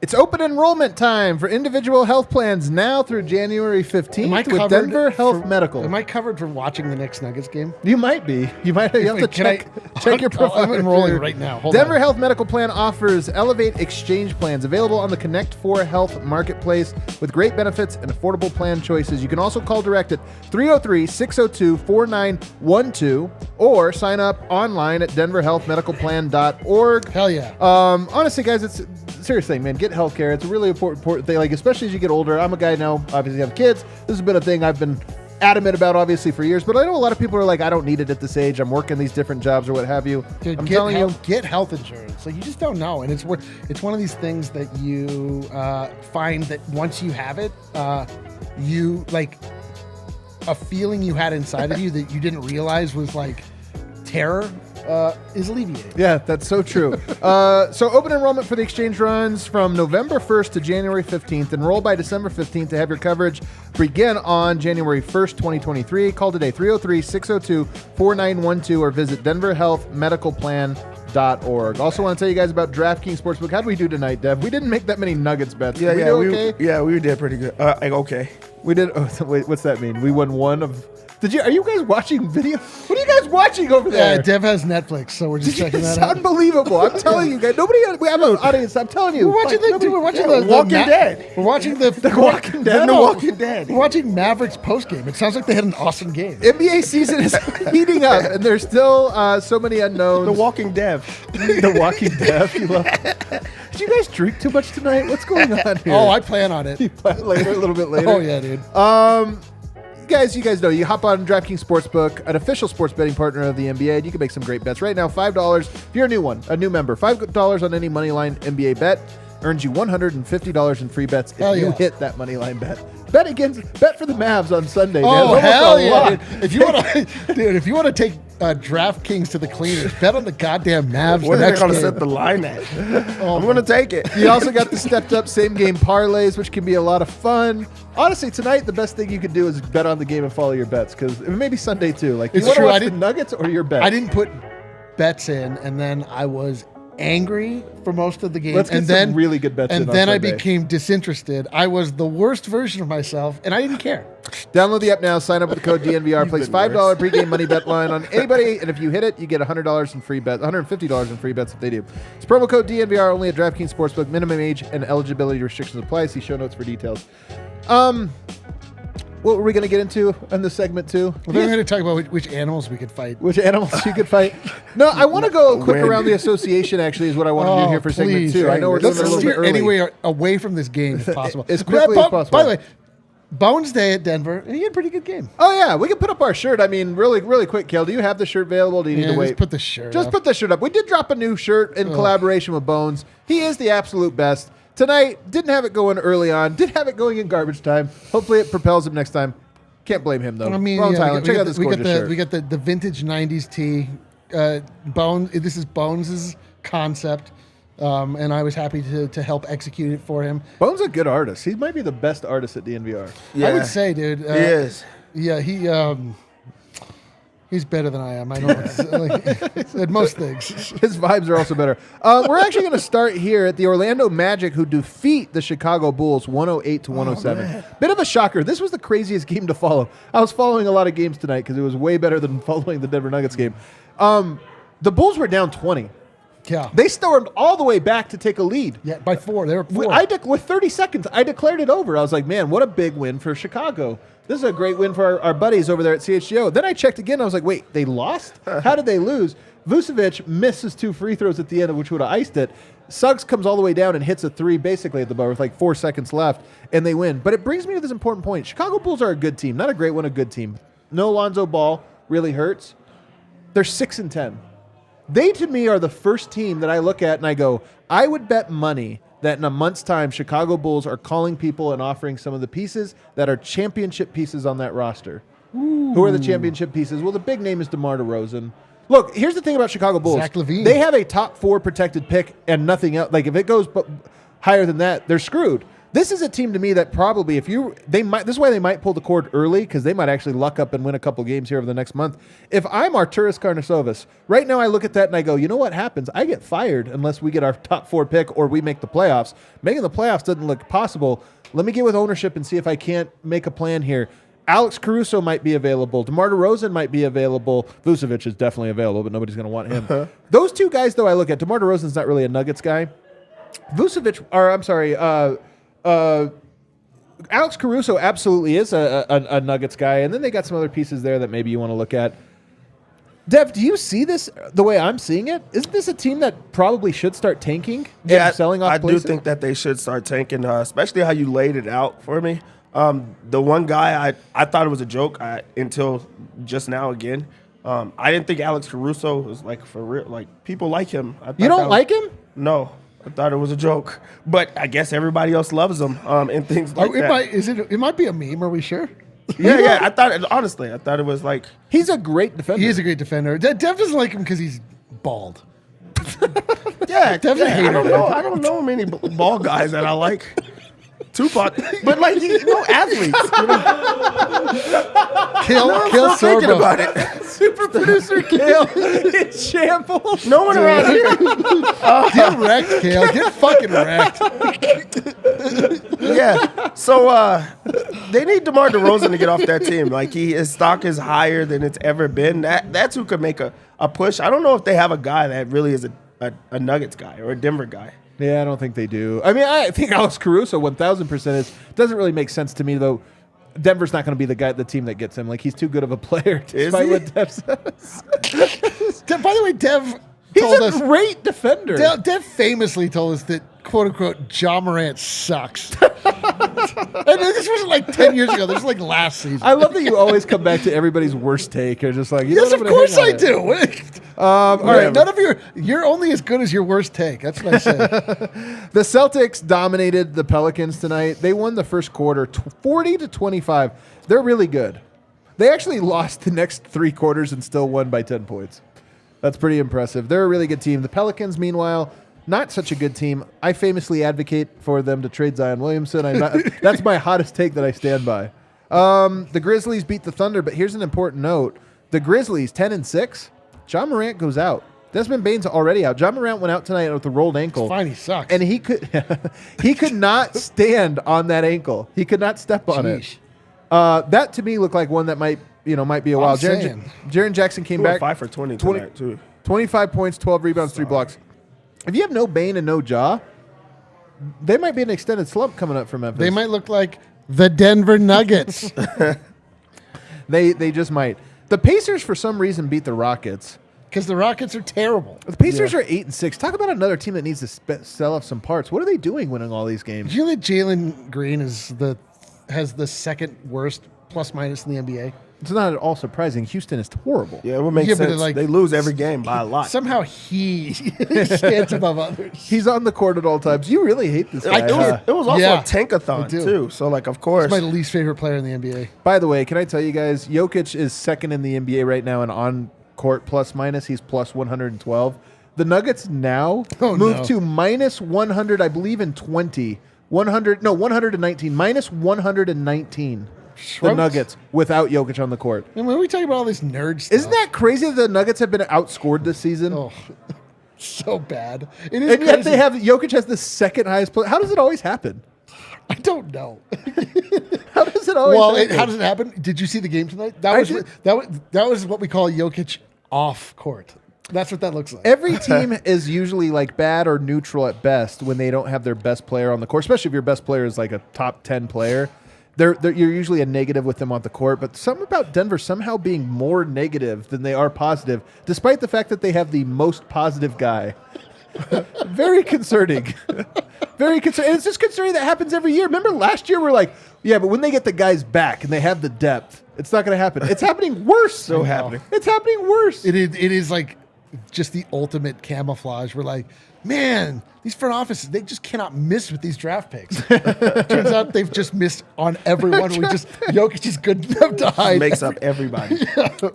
Speaker 2: It's open enrollment time for individual health plans now through January 15th with Denver Health Medical.
Speaker 3: Am I covered for watching the next Nuggets game?
Speaker 2: You might be. You have to check your profile.
Speaker 3: I'm enrolling right now.
Speaker 2: Denver Health Medical Plan offers Elevate Exchange plans available on the Connect 4 Health Marketplace with great benefits and affordable plan choices. You can also call direct at 303-602-4912 or sign up online at denverhealthmedicalplan.org.
Speaker 3: Hell yeah.
Speaker 2: Honestly, guys, it's seriously, man, get healthcare. It's a really important thing. Like, especially as you get older. I'm a guy now, obviously have kids. This has been a thing I've been adamant about, obviously, for years. But I know a lot of people are like, I don't need it at this age. I'm working these different jobs or what have you.
Speaker 3: Dude,
Speaker 2: I'm telling you,
Speaker 3: get health insurance. Like, you just don't know, and it's one of these things that you find that once you have it, you like a feeling you had inside of you that you didn't realize was like terror. Is alleviated.
Speaker 2: Yeah, that's so true. So open enrollment for the exchange runs from November 1st to January 15th. Enroll by December 15th to have your coverage begin on January 1st, 2023. Call today, 303-602-4912 or visit denverhealthmedicalplan.org. Also want to tell you guys about DraftKings Sportsbook. How did we do tonight, Dev? We didn't make that many Nuggets bets.
Speaker 1: We did pretty good. We did pretty good. Okay.
Speaker 2: We did. Oh, wait, what's that mean? We won one of Are you guys watching video? What are you guys watching over there?
Speaker 3: Yeah, Dev has Netflix, so we're just checking that
Speaker 2: It's
Speaker 3: out.
Speaker 2: unbelievable. I'm telling you guys. We have an audience. I'm telling you.
Speaker 3: We're watching
Speaker 1: The Walking Dead.
Speaker 3: We're watching the
Speaker 2: Walking Dead.
Speaker 1: The Walking Dead.
Speaker 3: We're watching Mavericks post game. It sounds like they had an awesome game.
Speaker 2: NBA season is heating up, and there's still so many unknowns.
Speaker 1: The Walking Dev.
Speaker 2: The Walking Dead. You love. Did you guys drink too much tonight? What's going on here?
Speaker 3: Oh, I plan on it.
Speaker 2: You plan later, a little bit later.
Speaker 3: Oh yeah, dude.
Speaker 2: You guys know, you hop on DraftKings Sportsbook, an official sports betting partner of the NBA, and you can make some great bets. Right now, $5 if you're a new member. $5 on any moneyline NBA bet earns you $150 in free bets if you hit that moneyline bet. Bet for the Mavs on Sunday.
Speaker 3: Oh
Speaker 2: man.
Speaker 3: hell yeah, dude. If you want to take DraftKings to the cleaners, bet on the goddamn Mavs.
Speaker 1: What are they
Speaker 3: next
Speaker 1: going to
Speaker 3: game.
Speaker 1: set the line at? I'm going to take it.
Speaker 2: You also got the stepped up same game parlays, which can be a lot of fun. Honestly, tonight the best thing you can do is bet on the game and follow your bets, because maybe Sunday too. Like,
Speaker 3: It's
Speaker 2: you
Speaker 3: true,
Speaker 2: watch
Speaker 3: I
Speaker 2: the
Speaker 3: didn't-
Speaker 2: Nuggets or your bet.
Speaker 3: I didn't put bets in, and then I was angry for most of the game.
Speaker 2: Let's get
Speaker 3: and
Speaker 2: some
Speaker 3: then
Speaker 2: really good bets in
Speaker 3: And
Speaker 2: on
Speaker 3: then I
Speaker 2: Sunday.
Speaker 3: became disinterested. I was the worst version of myself, and I didn't care.
Speaker 2: Download the app now. Sign up with the code DNVR. Place $5 pregame money bet line on anybody, and if you hit it, you get $100 in free bets, $150 in free bets if they do. It's promo code DNVR only at DraftKings Sportsbook. Minimum age and eligibility restrictions apply. See show notes for details. What were we going to get into in this segment too?
Speaker 3: Well, then we're going to talk about which animals we could fight.
Speaker 2: Which animals you could fight? No, I want to go quick
Speaker 1: When?
Speaker 2: around the association. Actually, is what I want to do here for segment
Speaker 3: please.
Speaker 2: 2. I know we're doing
Speaker 3: Let's
Speaker 2: it a little bit
Speaker 3: steer
Speaker 2: early.
Speaker 3: anyway away from this game if possible.
Speaker 2: As quickly as possible.
Speaker 3: By the way, Bones Day at Denver, and he had a pretty good game.
Speaker 2: Oh yeah, we can put up our shirt. I mean, really quick, Kale. Do you have the shirt available? Do you need to wait?
Speaker 3: Just put the shirt
Speaker 2: Just
Speaker 3: up.
Speaker 2: put the shirt up. We did drop a new shirt in collaboration with Bones. He is the absolute best. Tonight, didn't have it going early on. Did have it going in garbage time. Hopefully it propels him next time. Can't blame him, though.
Speaker 3: I mean,
Speaker 2: Long
Speaker 3: yeah,
Speaker 2: Island. Check out this gorgeous shirt.
Speaker 3: We got the vintage 90s tee. This is Bones' concept. And I was happy to help execute it for him.
Speaker 2: Bones is a good artist. He might be the best artist at DNVR.
Speaker 3: I would say, dude.
Speaker 1: He is.
Speaker 3: Yeah, he's better than I am. I know at most things.
Speaker 2: His vibes are also better. We're actually going to start here at the Orlando Magic, who defeat the Chicago Bulls 108-107. Bit of a shocker. This was the craziest game to follow. I was following a lot of games tonight because it was way better than following the Denver Nuggets game. The Bulls were down 20.
Speaker 3: Yeah.
Speaker 2: They stormed all the way back to take a lead.
Speaker 3: Yeah, by 4. They were 4.
Speaker 2: With 30 seconds, I declared it over. I was like, man, what a big win for Chicago. This is a great win for our buddies over there at CHGO. Then I checked again. I was like, wait, they lost? How did they lose? Vucevic misses 2 free throws at the end, which would have iced it. Suggs comes all the way down and hits a 3 basically at the bar with like 4 seconds left, and they win. But it brings me to this important point. Chicago Bulls are a good team. Not a great one, a good team. No Lonzo Ball really hurts. They're 6-10. They, to me, are the first team that I look at and I go, I would bet money that in a month's time, Chicago Bulls are calling people and offering some of the pieces that are championship pieces on that roster. Ooh. Who are the championship pieces? Well, the big name is DeMar DeRozan. Look, here's the thing about Chicago Bulls.
Speaker 3: Zach LaVine.
Speaker 2: They have a top 4 protected pick and nothing else. Like, if it goes higher than that, they're screwed. This is a team to me that probably, this is why they might pull the cord early, because they might actually luck up and win a couple games here over the next month. If I'm Arturas Karnisovas, right now I look at that and I go, you know what happens? I get fired unless we get our top 4 pick or we make the playoffs. Making the playoffs doesn't look possible. Let me get with ownership and see if I can't make a plan here. Alex Caruso might be available. DeMar DeRozan might be available. Vucevic is definitely available, but nobody's going to want him. Those 2 guys, though, I look at. DeMar DeRozan's not really a Nuggets guy. Alex Caruso absolutely is a Nuggets guy, and then they got some other pieces there that maybe you want to look at. Dev, do you see this the way I'm seeing it? Isn't this a team that probably should start tanking?
Speaker 1: Yeah,
Speaker 2: selling off
Speaker 1: I
Speaker 2: places?
Speaker 1: do think that they should start tanking, especially how you laid it out for me. The one guy, I thought it was a joke until just now again. I didn't think Alex Caruso was like for real. Like, people like him.
Speaker 2: You don't like him?
Speaker 1: No. I thought it was a joke, but I guess everybody else loves him and things like that.
Speaker 3: It might be a meme. Are we sure?
Speaker 1: Yeah. I thought it was like
Speaker 2: He's a great defender.
Speaker 3: He is a great defender. Dev doesn't like him because he's bald.
Speaker 1: yeah.
Speaker 3: Definitely
Speaker 1: I
Speaker 3: hated
Speaker 1: don't
Speaker 3: it.
Speaker 1: know. I don't know many ball guys that I like. Tupac, but like athletes.
Speaker 3: Kill
Speaker 1: Thinking
Speaker 3: Sorbo.
Speaker 1: about it.
Speaker 2: Super producer Kale in shambles.
Speaker 1: No one around here.
Speaker 3: Get wrecked, Kale. Get fucking wrecked.
Speaker 1: Yeah. So They need DeMar DeRozan to get off that team. Like his stock is higher than it's ever been. That's who could make a push. I don't know if they have a guy that really is a Nuggets guy or a Denver guy.
Speaker 2: Yeah, I don't think they do. I mean, I think Alex Caruso 1,000% doesn't really make sense to me though. Denver's not going to be the team that gets him. Like he's too good of a player.
Speaker 1: Is he?
Speaker 2: What Dev says.
Speaker 3: By the way, Dev
Speaker 2: He's
Speaker 3: told
Speaker 2: a
Speaker 3: us.
Speaker 2: great defender.
Speaker 3: Dev famously told us that "quote unquote" Ja Morant sucks. And this wasn't like 10 years ago. This was like last season.
Speaker 2: I love that you always come back to everybody's worst take. You're just like, you know
Speaker 3: Yes,
Speaker 2: what,
Speaker 3: of
Speaker 2: I'm gonna
Speaker 3: course
Speaker 2: hang
Speaker 3: I
Speaker 2: on it.
Speaker 3: do.
Speaker 2: All right,
Speaker 3: None of you're only as good as your worst take. That's what I say.
Speaker 2: The Celtics dominated the Pelicans tonight. They won the first quarter 40-25. They're really good. They actually lost the next 3 quarters and still won by 10 points. That's pretty impressive. They're a really good team. The Pelicans, meanwhile, not such a good team. I famously advocate for them to trade Zion Williamson. That's my hottest take that I stand by. The Grizzlies beat the Thunder, but here's an important note. The Grizzlies, 10-6. Ja Morant goes out. Desmond Bane's already out. Ja Morant went out tonight with a rolled ankle.
Speaker 3: Fine, he sucks.
Speaker 2: And he could not stand on that ankle. He could not step on it. That to me looked like one that might be a while. Jaren Jackson came back
Speaker 1: 5 for 20 tonight too.
Speaker 2: 25 points, 12 rebounds, 3 blocks. If you have no Bane and no Ja, they might be an extended slump coming up for Memphis.
Speaker 3: They might look like the Denver Nuggets.
Speaker 2: They just might. The Pacers for some reason beat the Rockets.
Speaker 3: Because the Rockets are terrible.
Speaker 2: The Pacers are 8-6. Talk about another team that needs to sell off some parts. What are they doing winning all these games?
Speaker 3: Did you know that Jalen Green has the second worst plus minus in the NBA?
Speaker 2: It's not at all surprising. Houston is horrible.
Speaker 1: Yeah, it would make sense. They lose every game by a lot.
Speaker 3: Somehow he stands above others.
Speaker 2: He's on the court at all times. You really hate this guy.
Speaker 1: It was also a tankathon too. So like, of course,
Speaker 3: he's my least favorite player in the NBA.
Speaker 2: By the way, can I tell you guys, Jokic is second in the NBA right now in on-court plus minus. He's plus 112. The Nuggets now move to minus 100, I believe, in 20. 119. Minus 119. The Nuggets without Jokic on the court.
Speaker 3: And when we talking about all this nerd stuff.
Speaker 2: Isn't that crazy that the Nuggets have been outscored this season?
Speaker 3: Oh, so bad. It is
Speaker 2: and yet they have Jokic has the second highest play. How does it always happen?
Speaker 3: I don't know.
Speaker 2: How does it always happen?
Speaker 3: How does it happen? Did you see the game tonight? That was what we call Jokic off court. That's what that looks like.
Speaker 2: Every team is usually like bad or neutral at best when they don't have their best player on the court, especially if your best player is like a top 10 player. You're usually a negative with them on the court, but something about Denver somehow being more negative than they are positive, despite the fact that they have the most positive guy. Very concerning. Very concerning. And it's just concerning that happens every year. Remember last year we're like, yeah, but when they get the guys back and they have the depth, it's not going to happen. It's happening worse. It's happening worse.
Speaker 3: It is like just the ultimate camouflage. We're like, man, these front offices, they just cannot miss with these draft picks. Turns out they've just missed on everyone. Jokic is good enough to hide.
Speaker 1: Makes up everybody.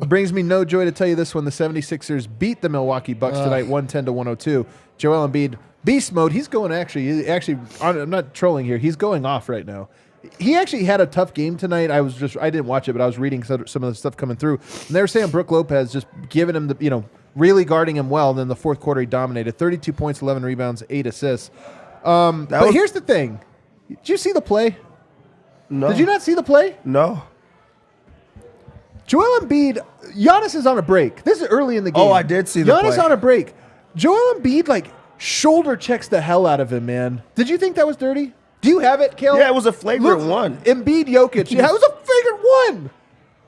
Speaker 2: Brings me no joy to tell you this one. The 76ers beat the Milwaukee Bucks tonight, 110-102. Joel Embiid, beast mode. He's going I'm not trolling here. He's going off right now. He actually had a tough game tonight. I didn't watch it, but I was reading some of the stuff coming through. And they were saying Brook Lopez just giving him really guarding him well. And then the fourth quarter, he dominated. 32 points, 11 rebounds, 8 assists. But here's the thing. Did you see the play?
Speaker 1: No.
Speaker 2: Did you not see the play?
Speaker 1: No.
Speaker 2: Joel Embiid, Giannis is on a break. This is early in the game.
Speaker 1: Oh, I did see the play.
Speaker 2: Giannis on a break. Joel Embiid, shoulder checks the hell out of him, man. Did you think that was dirty? Do you have it, Kel?
Speaker 1: Yeah, it was a flagrant one.
Speaker 2: Embiid, Jokic. Yeah, it was a flagrant one.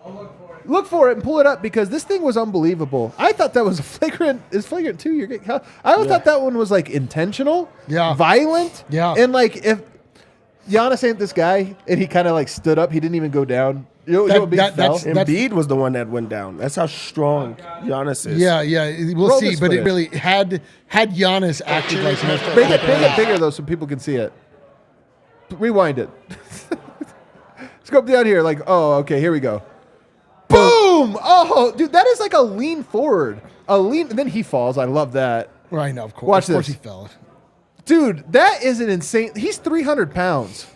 Speaker 2: I'll look for it and pull it up because this thing was unbelievable. I thought that was a flagrant. Is flagrant too? I always thought that one was intentional, violent, and if Giannis ain't this guy, and he kind of stood up, he didn't even go down.
Speaker 1: Embiid was the one that went down. That's how strong Giannis is.
Speaker 3: Yeah, we'll see. But it really had Giannis acted like
Speaker 2: Make it bigger though, so people can see it. Rewind it. Let's go up down here. Okay, here we go. Boom! Oh, dude, that is like a lean forward. And then he falls. I love that.
Speaker 3: Right, no, of course.
Speaker 2: Watch
Speaker 3: of course
Speaker 2: this.
Speaker 3: He fell.
Speaker 2: Dude, that is an insane. He's 300 pounds.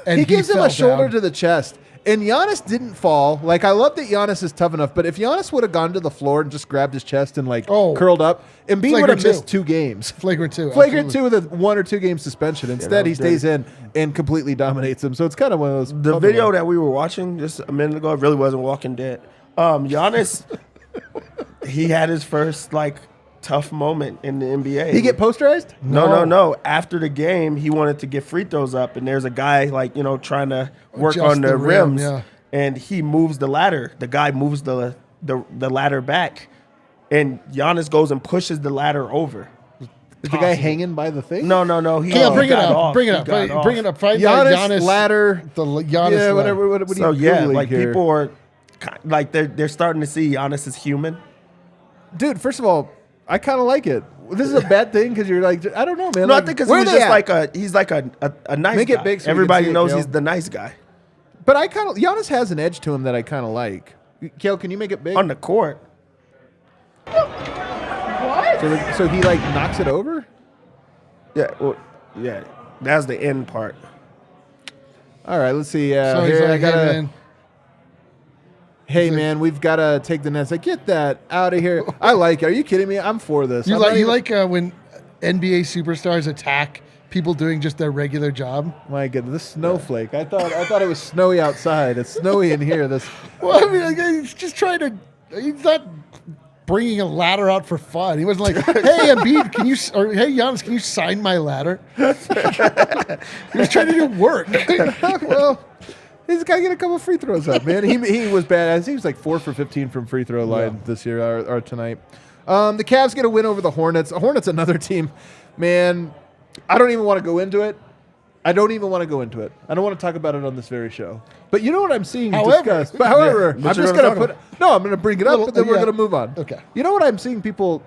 Speaker 3: And
Speaker 2: he gives him a shoulder
Speaker 3: down
Speaker 2: to the chest. And Giannis didn't fall. Like, I love that Giannis is tough enough, but if Giannis would have gone to the floor and just grabbed his chest and, curled up, Embiid would have missed 2 games.
Speaker 3: Flagrant 2.
Speaker 2: Flagrant 2 with a 1 or 2 game suspension. Instead, he stays in and completely dominates him. So it's kind of one of those.
Speaker 1: The video that we were watching just a minute ago, it really wasn't Walking Dead. Giannis, he had his first, tough moment in the NBA.
Speaker 2: He get posterized?
Speaker 1: No. After the game, he wanted to get free throws up, and there's a guy trying to work
Speaker 3: Adjust
Speaker 1: on the rims,
Speaker 3: yeah.
Speaker 1: and he moves the ladder. The guy moves the ladder back, and Giannis goes and pushes the ladder over.
Speaker 2: Is the guy hanging by the thing?
Speaker 1: No. He
Speaker 3: Bring it
Speaker 1: got
Speaker 3: up.
Speaker 1: off.
Speaker 3: Bring it
Speaker 1: He
Speaker 3: up.
Speaker 1: got off.
Speaker 3: Bring it up. Fight
Speaker 2: Giannis ladder.
Speaker 3: The Giannis ladder.
Speaker 2: Whatever. What
Speaker 1: So
Speaker 2: are you Googling here?
Speaker 1: people are they're starting to see Giannis as human.
Speaker 2: Dude, first of all, I kind of like it. This is a bad thing because you're like, I don't know, man.
Speaker 1: No, I think because he's like a nice
Speaker 2: Make
Speaker 1: guy.
Speaker 2: it big so we can
Speaker 1: Everybody
Speaker 2: see it,
Speaker 1: knows
Speaker 2: Kale.
Speaker 1: he's the nice guy.
Speaker 2: But Giannis has an edge to him that I kind of like. Kale, can you make it big?
Speaker 1: On the court.
Speaker 2: So he knocks it over?
Speaker 1: Yeah, that's the end part.
Speaker 2: All right, let's see.
Speaker 3: So he's
Speaker 2: Here,
Speaker 3: like,
Speaker 2: hey, man, we've got to take the Nets. Like, get that out of here. I like it. Are you kidding me? I'm for this.
Speaker 3: You like when NBA superstars attack people doing just their regular job?
Speaker 2: My goodness, this snowflake. I thought it was snowy outside. It's snowy in here.
Speaker 3: Well, I mean, he's just trying to. He's not bringing a ladder out for fun. He wasn't like, "Hey, Embiid, or hey, Giannis, can you sign my ladder?" He was trying to do work.
Speaker 2: Well, he's got to get a couple free throws up, man. He was badass. He was 4 for 15 from free throw line this year or tonight. The Cavs get a win over the Hornets. The Hornets, another team, man. I don't even want to go into it. I don't want to talk about it on this very show. But you know what I'm seeing discussed. But however, I'm just going to I'm going to bring it up, but then we're going to move on.
Speaker 3: Okay.
Speaker 2: You know what I'm seeing people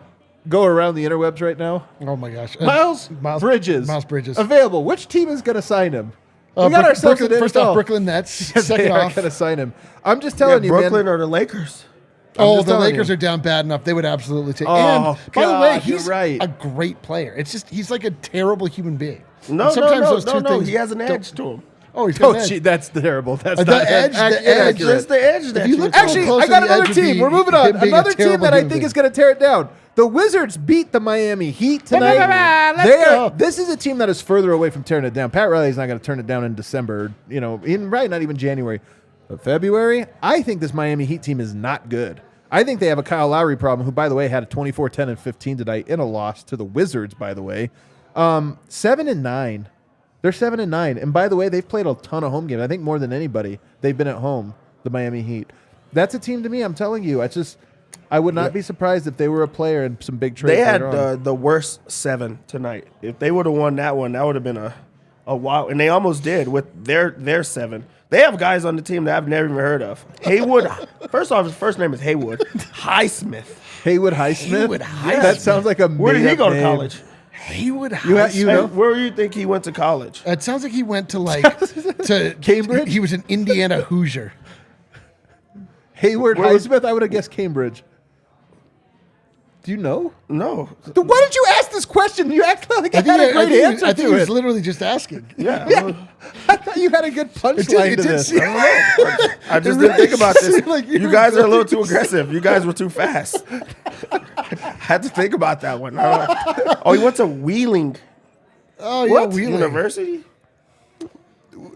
Speaker 2: go around the interwebs right now?
Speaker 3: Oh my gosh,
Speaker 2: Miles Bridges.
Speaker 3: Miles Bridges
Speaker 2: Available. Which team is going to sign him? We got ourselves
Speaker 3: first off, Brooklyn Nets. Second off,
Speaker 2: going to sign him. I'm just telling you,
Speaker 1: Brooklyn
Speaker 2: man.
Speaker 1: or the Lakers.
Speaker 3: The Lakers are down bad enough. They would absolutely take. And by the way, he's
Speaker 2: right.
Speaker 3: a great player. It's just he's like a terrible human being.
Speaker 1: No. He has an edge to him.
Speaker 3: Oh, he's got an edge.
Speaker 2: Gee, that's terrible. That's
Speaker 3: The
Speaker 2: not
Speaker 3: edge.
Speaker 1: Just the edge. That
Speaker 3: If you
Speaker 1: you
Speaker 3: look
Speaker 2: Actually,
Speaker 3: close
Speaker 2: I
Speaker 3: to
Speaker 2: got
Speaker 3: the
Speaker 2: another
Speaker 3: edge would
Speaker 2: team.
Speaker 3: be
Speaker 2: We're moving on.
Speaker 3: him being a
Speaker 2: Another team
Speaker 3: terrible
Speaker 2: that I
Speaker 3: human
Speaker 2: think
Speaker 3: being.
Speaker 2: is going to tear it down. The Wizards beat the Miami Heat tonight. This is a team that is further away from tearing it down. Pat Riley's not going to turn it down in December, not even January. But February, I think this Miami Heat team is not good. I think they have a Kyle Lowry problem, who, by the way, had a 24, 10, and 15 tonight in a loss to the Wizards, by the way. 7-9. They're 7-9. And by the way, they've played a ton of home games. I think more than anybody. They've been at home, the Miami Heat. That's a team to me, I'm telling you. I would not be surprised if they were a player in some big trades.
Speaker 1: They had the worst 7 tonight. If they would have won that one, that would have been a wow. And they almost did with their 7. They have guys on the team that I've never even heard of. Haywood. First off, his first name is Haywood Highsmith.
Speaker 2: Haywood Highsmith?
Speaker 3: Haywood Highsmith.
Speaker 2: That sounds like a
Speaker 1: Where did he go to college?
Speaker 3: Haywood
Speaker 2: You
Speaker 3: Highsmith.
Speaker 2: know?
Speaker 1: Where do you think he went to college?
Speaker 3: It sounds like he went to
Speaker 2: Cambridge?
Speaker 3: He was an Indiana Hoosier.
Speaker 2: Hayward Highsmith? I would have guessed Cambridge. Do you know?
Speaker 1: No.
Speaker 2: Then why did you ask this question? You act like I had a great answer
Speaker 3: I think
Speaker 2: to
Speaker 3: he was
Speaker 2: it.
Speaker 3: literally just asking.
Speaker 1: Yeah.
Speaker 2: I thought you had a good punchline to this.
Speaker 1: I just didn't think about this.
Speaker 3: Like
Speaker 1: you guys are a little too aggressive. You guys were too fast. I had to think about that one. Oh, he went to Wheeling.
Speaker 3: Oh, yeah,
Speaker 1: What?
Speaker 3: Wheeling.
Speaker 1: University?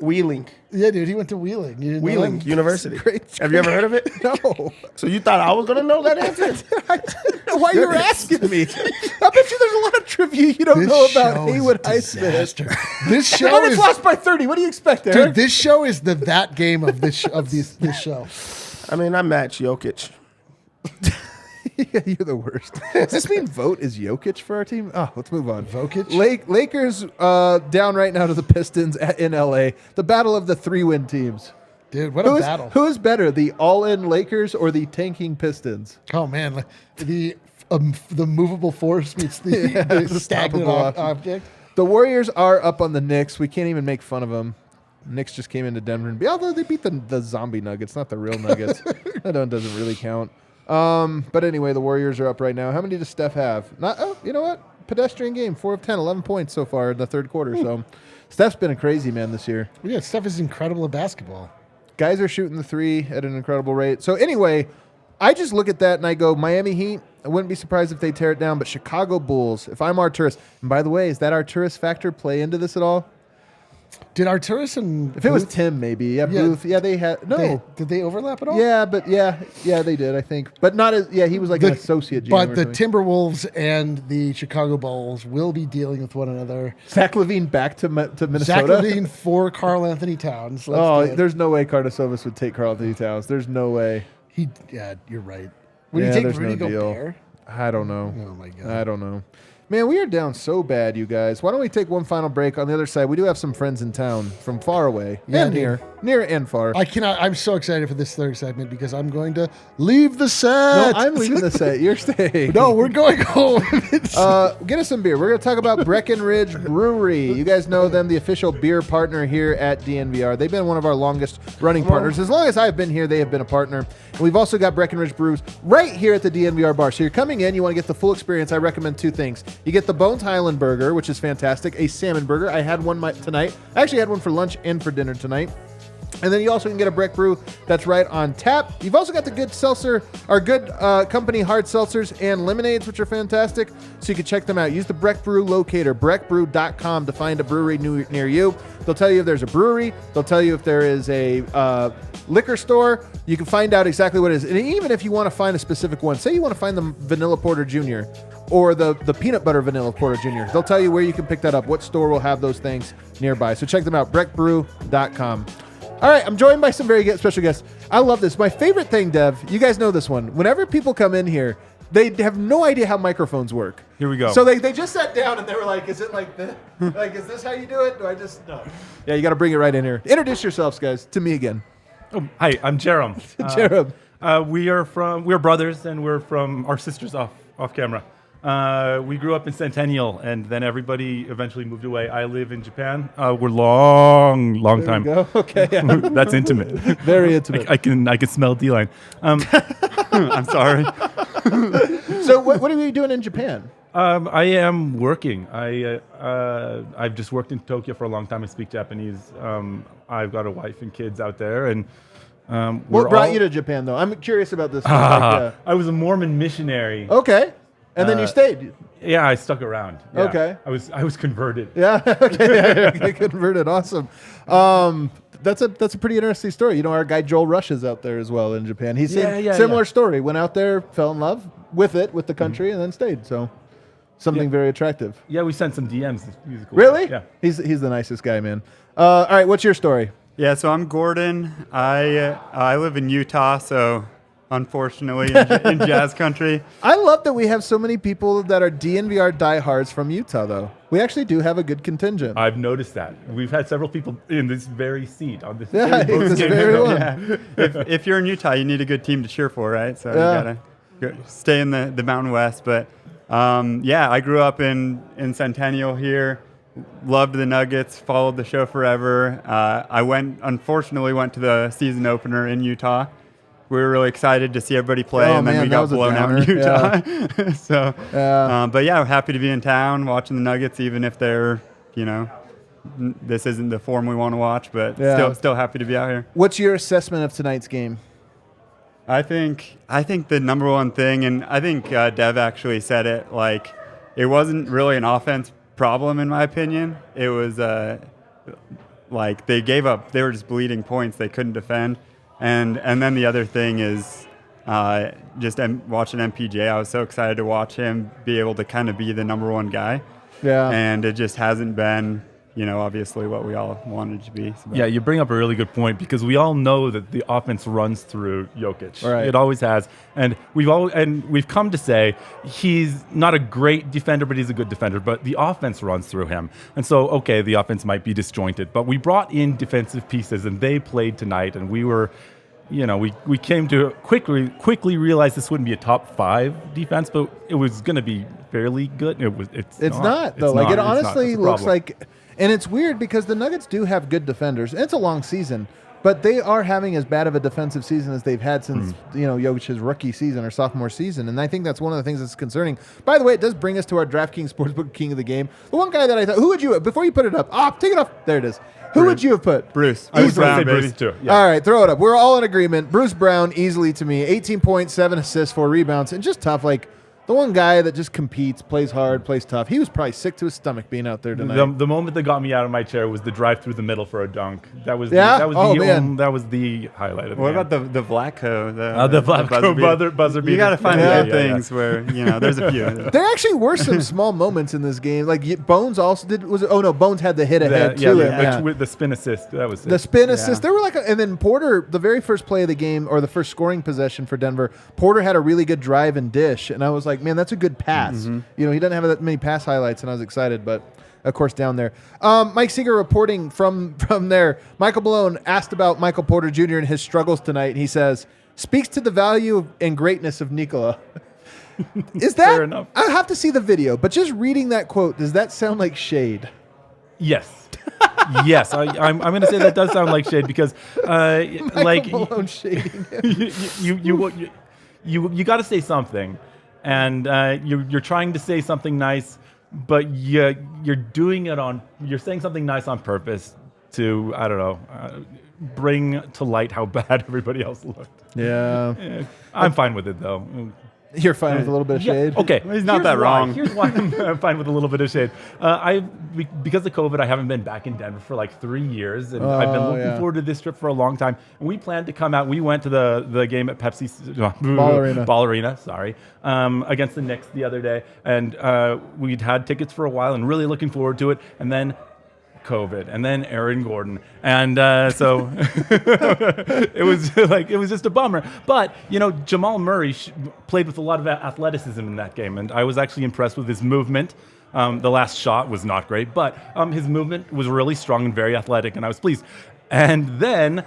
Speaker 1: Wheeling.
Speaker 3: Yeah, dude, he went to Wheeling. You didn't know
Speaker 1: Wheeling
Speaker 3: that?
Speaker 1: University.
Speaker 2: Great.
Speaker 1: Have you ever heard of it?
Speaker 2: No.
Speaker 1: So you thought I was going to know that answer?
Speaker 2: I didn't know why you were asking me. I bet you there's a lot of trivia you don't
Speaker 3: This
Speaker 2: know
Speaker 3: show
Speaker 2: about
Speaker 3: is
Speaker 2: Haywood
Speaker 3: a disaster.
Speaker 2: Highsmith.
Speaker 3: This
Speaker 2: The
Speaker 3: show
Speaker 2: Nuggets
Speaker 3: is
Speaker 2: lost by 30. What do you expect there?
Speaker 3: dude. This show is that game of this show.
Speaker 1: I mean, I match Jokic.
Speaker 2: Yeah, you're the worst. Does this mean vote is Jokic for our team? Oh, let's move on.
Speaker 3: Jokic?
Speaker 2: Lakers down right now to the Pistons in LA. The battle of the 3-win teams.
Speaker 3: Dude, what a battle.
Speaker 2: Who's better, the all-in Lakers or the tanking Pistons?
Speaker 3: Oh man, the movable force meets the, the stagnant
Speaker 2: unstoppable
Speaker 3: object.
Speaker 2: The Warriors are up on the Knicks. We can't even make fun of them. Knicks just came into Denver and although they beat the zombie Nuggets, not the real Nuggets. That one doesn't really count. But anyway, the Warriors are up right now. How many does Steph have? You know what? Pedestrian game. 4 of 10, 11 points so far in the third quarter. So Steph's been a crazy man this year.
Speaker 3: Yeah, Steph is incredible at basketball.
Speaker 2: Guys are shooting the three at an incredible rate. So anyway, I just look at that and I go, Miami Heat, I wouldn't be surprised if they tear it down, but Chicago Bulls, if I'm Arturas, and by the way, is that Arturas factor play into this at all?
Speaker 3: Did Arturas and
Speaker 2: If it was Tim, maybe. Yeah, Booth. Yeah, they had. No.
Speaker 3: Did they overlap at all?
Speaker 2: Yeah, but yeah, they did, I think. But not as, he was like an associate GM.
Speaker 3: But the Timberwolves and the Chicago Bulls will be dealing with one another.
Speaker 2: Zach LaVine back to Minnesota.
Speaker 3: Zach LaVine for Karl Anthony Towns.
Speaker 2: There's no way Karnisovas would take Karl Anthony Towns. There's no way.
Speaker 3: You're right. Would you take Rudy Gobert?
Speaker 2: I don't know.
Speaker 3: Oh, my God.
Speaker 2: I don't know. Man, we are down so bad, you guys. Why don't we take one final break? On the other side, we do have some friends in town from far away and near and far.
Speaker 3: I'm so excited for this third segment because I'm going to leave the set.
Speaker 2: No, I'm leaving the set. You're staying.
Speaker 3: No, we're going home.
Speaker 2: Get us some beer. We're going to talk about Breckenridge Brewery. You guys know them, the official beer partner here at DNVR. They've been one of our longest running partners. As long as I've been here, they have been a partner. And we've also got Breckenridge Brews right here at the DNVR Bar. So you're coming in, you want to get the full experience. I recommend two things. You get the Bones Highland Burger, which is fantastic, a salmon burger. I had one tonight. I actually had one for lunch and for dinner tonight. And then you also can get a Breck Brew that's right on tap. You've also got the good seltzer, or good company hard seltzers and lemonades, which are fantastic. So you can check them out. Use the Breck Brew locator, breckbrew.com, to find a brewery near you. They'll tell you if there's a brewery. They'll tell you if there is a liquor store. You can find out exactly what it is. And even if you want to find a specific one, say you want to find the Vanilla Porter Jr. or the peanut butter Vanilla Porter Jr., they'll tell you where you can pick that up, what store will have those things nearby. So check them out, breckbrew.com. All right, I'm joined by some very special guests. I love this. My favorite thing, Dev, you guys know this one. Whenever people come in here, they have no idea how microphones work.
Speaker 4: Here we go.
Speaker 2: So they just sat down and they were like, is it like this? Like, is this how you do it? Do I just... No. Yeah, you got to bring it right in here. Introduce yourselves, guys, to me again.
Speaker 4: Oh, hi, I'm Jerem.
Speaker 2: Jerem.
Speaker 4: We're brothers, and we're from our sisters off camera. We grew up in Centennial, and then everybody eventually moved away. I live in Japan. We're long
Speaker 2: There
Speaker 4: time.
Speaker 2: you go. Okay. Yeah.
Speaker 4: That's intimate.
Speaker 2: Very intimate.
Speaker 4: I can smell D-line. I'm sorry.
Speaker 2: So what are you doing in Japan?
Speaker 4: I am working. I've just worked in Tokyo for a long time. I speak Japanese. I've got a wife and kids out there, and
Speaker 2: what brought you to Japan, though? I'm curious about this.
Speaker 4: I was a Mormon missionary.
Speaker 2: Okay. And then you stayed.
Speaker 4: Yeah, I stuck around. Yeah.
Speaker 2: Okay.
Speaker 4: I was converted.
Speaker 2: Yeah. Okay. Converted. Awesome. That's a pretty interesting story. You know, our guy Joel Rush is out there as well in Japan. He's similar story. Went out there, fell in love with the country, and then stayed. So something very attractive.
Speaker 4: Yeah, we sent some DMs. He's a cool
Speaker 2: really?
Speaker 4: guy. Yeah.
Speaker 2: He's the nicest guy, man. All right. What's your story?
Speaker 5: Yeah. So I'm Gordon. I live in Utah. So. Unfortunately, in jazz country.
Speaker 2: I love that we have so many people that are DNVR diehards from Utah, though. We actually do have a good contingent.
Speaker 4: I've noticed that. We've had several people in this very seat on this
Speaker 2: very one.
Speaker 5: Yeah. If you're in Utah, you need a good team to cheer for, right? So you gotta stay in the Mountain West. But I grew up in Centennial here. Loved the Nuggets. Followed the show forever. I unfortunately went to the season opener in Utah. We were really excited to see everybody play, and then we got blown out in Utah.
Speaker 2: Yeah.
Speaker 5: But yeah, we're happy to be in town watching the Nuggets, even if they're, this isn't the form we want to watch, but still happy to be out here.
Speaker 2: What's your assessment of tonight's game?
Speaker 5: I think the number one thing, and I think Dev actually said it, like, it wasn't really an offense problem in my opinion. It was like they gave up. They were just bleeding points. They couldn't defend. And then the other thing is just watching MPJ. I was so excited to watch him be able to kind of be the number one guy.
Speaker 2: Yeah.
Speaker 5: And it just hasn't been, obviously what we all wanted it to be. So.
Speaker 4: Yeah, you bring up a really good point because we all know that the offense runs through Jokic.
Speaker 2: Right.
Speaker 4: It always has. And we've come to say he's not a great defender, but he's a good defender. But the offense runs through him. And so, okay, the offense might be disjointed, but we brought in defensive pieces and they played tonight, and we were we came to quickly realize this wouldn't be a top 5 defense, but it was going to be fairly good. It's not
Speaker 2: though.
Speaker 4: It's
Speaker 2: it
Speaker 4: not.
Speaker 2: honestly looks like, and it's weird because the Nuggets do have good defenders. And it's a long season, but they are having as bad of a defensive season as they've had since Jokic's rookie season or sophomore season. And I think that's one of the things that's concerning. By the way, it does bring us to our DraftKings Sportsbook King of the Game. The one guy that I thought, who would you, before you put it up, take it off. There it is. Who would you have put?
Speaker 5: Bruce.
Speaker 4: I was going to
Speaker 5: Brown,
Speaker 4: say
Speaker 5: baby.
Speaker 4: Bruce too. Yeah.
Speaker 2: All right, throw it up. We're all in agreement. Bruce Brown, easily to me. 18 points, 7 assists, 4 rebounds, and just tough. Like, the one guy that just competes, plays hard, plays tough. He was probably sick to his stomach being out there tonight.
Speaker 4: The moment that got me out of my chair was the drive through the middle for a dunk. That was
Speaker 2: Yeah?
Speaker 4: that was
Speaker 2: Oh,
Speaker 4: the
Speaker 2: man.
Speaker 4: that was the highlight of the
Speaker 5: What
Speaker 4: game.
Speaker 5: about the Vlatko?
Speaker 4: The Vlatko buzzer beater?
Speaker 5: You got to find
Speaker 4: Yeah,
Speaker 5: the
Speaker 4: yeah,
Speaker 5: things where, there's a few.
Speaker 2: There actually were some small moments in this game. Like, Bones also did. Bones had the hit ahead to him. Yeah.
Speaker 4: With the spin assist. That was
Speaker 2: The
Speaker 4: it.
Speaker 2: spin assist. There were and then Porter, the very first play of the game, or the first scoring possession for Denver, Porter had a really good drive and dish, and I was like, man, that's a good pass. He doesn't have that many pass highlights, and I was excited, but of course down there. Mike Seeger reporting from there. Michael Malone asked about Michael Porter Jr. and his struggles tonight, and he says, speaks to the value and greatness of Nikola. Is that?
Speaker 4: Fair enough.
Speaker 2: I have to see the video, but just reading that quote, does that sound like shade?
Speaker 4: Yes. Yes, I'm going to say that does sound like shade because,
Speaker 2: Michael Malone shading him.
Speaker 4: you got to say something, and you're trying to say something nice, but you're doing it you're saying something nice on purpose to bring to light how bad everybody else looked.
Speaker 2: Yeah.
Speaker 4: I'm fine with it though.
Speaker 2: You're fine with a little bit of shade?
Speaker 4: Okay.
Speaker 5: He's not
Speaker 4: here's
Speaker 5: that
Speaker 4: why.
Speaker 5: wrong.
Speaker 4: Here's why I'm fine with a little bit of shade. Because of COVID, I haven't been back in Denver for like 3 years, and I've been looking forward to this trip for a long time. And we planned to come out. We went to the game at Ball Arena, sorry, against the Knicks the other day, and we'd had tickets for a while and really looking forward to it. And then COVID, and then Aaron Gordon, and so it was just a bummer. But Jamal Murray played with a lot of athleticism in that game, and I was actually impressed with his movement. The last shot was not great, but his movement was really strong and very athletic, and I was pleased. And then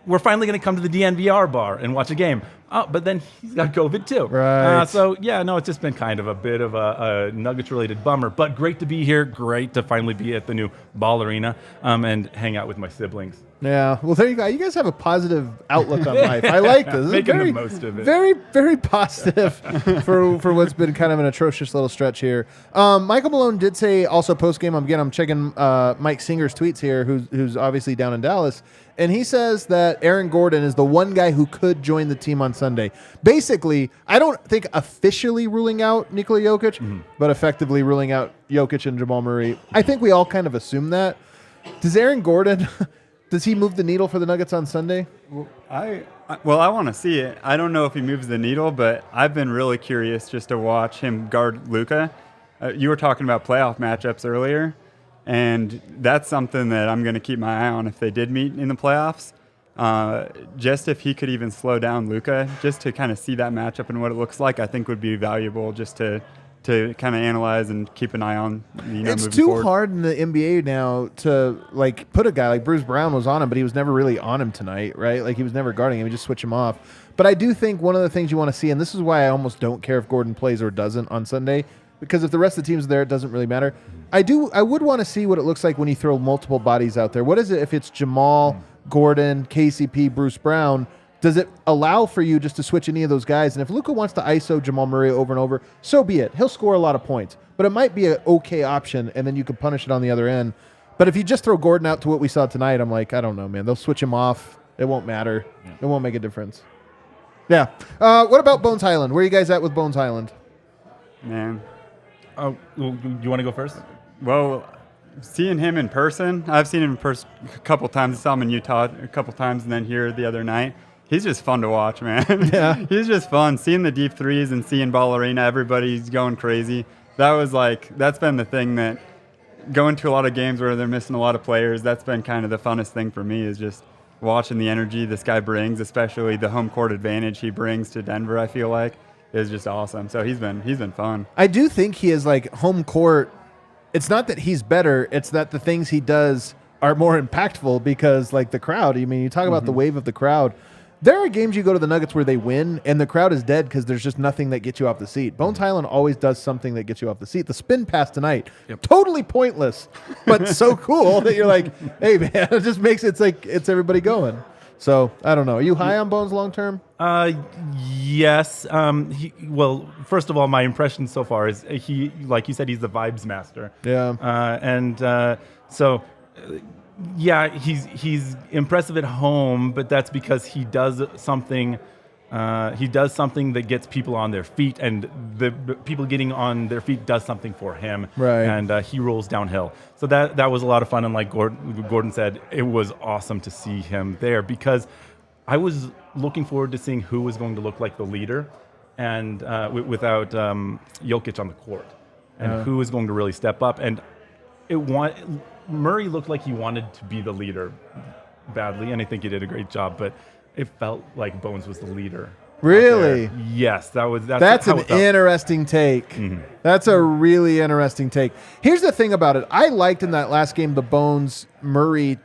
Speaker 4: we're finally going to come to the DNVR bar and watch a game. But then he's got COVID too.
Speaker 2: Right.
Speaker 4: It's just been kind of a bit of a Nuggets-related bummer. But great to be here. Great to finally be at the new Ball Arena and hang out with my siblings.
Speaker 2: Yeah. Well, there you go. You guys have a positive outlook on life. I like this. This is
Speaker 4: Making
Speaker 2: very,
Speaker 4: the most of it.
Speaker 2: Very, very positive for what's been kind of an atrocious little stretch here. Michael Malone did say also post-game, I'm checking Mike Singer's tweets here, who's obviously down in Dallas, and he says that Aaron Gordon is the one guy who could join the team on Sunday. Basically, I don't think officially ruling out Nikola Jokic, but effectively ruling out Jokic and Jamal Murray. I think we all kind of assume that. Does Aaron Gordon, does he move the needle for the Nuggets on Sunday?
Speaker 5: I want to see it. I don't know if he moves the needle, but I've been really curious just to watch him guard Luka. You were talking about playoff matchups earlier, and that's something that I'm going to keep my eye on if they did meet in the playoffs. Just if he could even slow down Luka, just to kind of see that matchup and what it looks like, I think would be valuable just to kind of analyze and keep an eye on.
Speaker 2: It's
Speaker 5: moving
Speaker 2: too
Speaker 5: forward.
Speaker 2: hard in the NBA now to put a guy like Bruce Brown was on him, but he was never really on him tonight, right? Like he was never guarding him. You just switch him off. But I do think one of the things you want to see, and this is why I almost don't care if Gordon plays or doesn't on Sunday, because if the rest of the team's there, it doesn't really matter. I would want to see what it looks like when you throw multiple bodies out there. What is it if it's Jamal, Gordon, KCP, Bruce Brown? Does it allow for you just to switch any of those guys? And if Luka wants to ISO Jamal Murray over and over, so be it. He'll score a lot of points. But it might be an okay option, and then you can punish it on the other end. But if you just throw Gordon out to what we saw tonight, I'm like, I don't know, man. They'll switch him off. It won't matter. It won't make a difference. Yeah. What about Bones Highland? Where are you guys at with Bones Highland?
Speaker 5: Man.
Speaker 4: Oh, you want to go first?
Speaker 5: Well, seeing him in person, I've seen him in person a couple times. I saw him in Utah a couple times, and then here the other night. He's just fun to watch, man.
Speaker 2: Yeah.
Speaker 5: He's just fun. Seeing the deep threes and seeing Ball Arena, everybody's going crazy. That's been the thing that going to a lot of games where they're missing a lot of players, that's been kind of the funnest thing for me is just watching the energy this guy brings, especially the home court advantage he brings to Denver, I feel like, is just awesome. So he's been fun.
Speaker 2: I do think he is home court. It's not that he's better. It's that the things he does are more impactful because the crowd, you talk about the wave of the crowd. There are games you go to the Nuggets where they win and the crowd is dead because there's just nothing that gets you off the seat. Bones Highland always does something that gets you off the seat. The spin pass tonight, totally pointless, but so cool that you're like, hey man, it just makes it's everybody going. So I don't know. Are you high on Bones long term?
Speaker 4: Yes. First of all, my impression so far is he, like you said, he's the vibes master.
Speaker 2: Yeah.
Speaker 4: So Yeah, he's impressive at home, but that's because he does something. He does something that gets people on their feet, and the people getting on their feet does something for him.
Speaker 2: Right.
Speaker 4: And he rolls downhill. So that was a lot of fun. And like Gordon said, it was awesome to see him there because I was looking forward to seeing who was going to look like the leader, and without Jokic on the court, and who was going to really step up. And Murray looked like he wanted to be the leader badly, and I think he did a great job. But it felt like Bones was the leader.
Speaker 2: Really?
Speaker 4: Yes,
Speaker 2: that's an interesting take. Mm-hmm. That's a really interesting take. Here's the thing about it. I liked in that last game the Bones Murray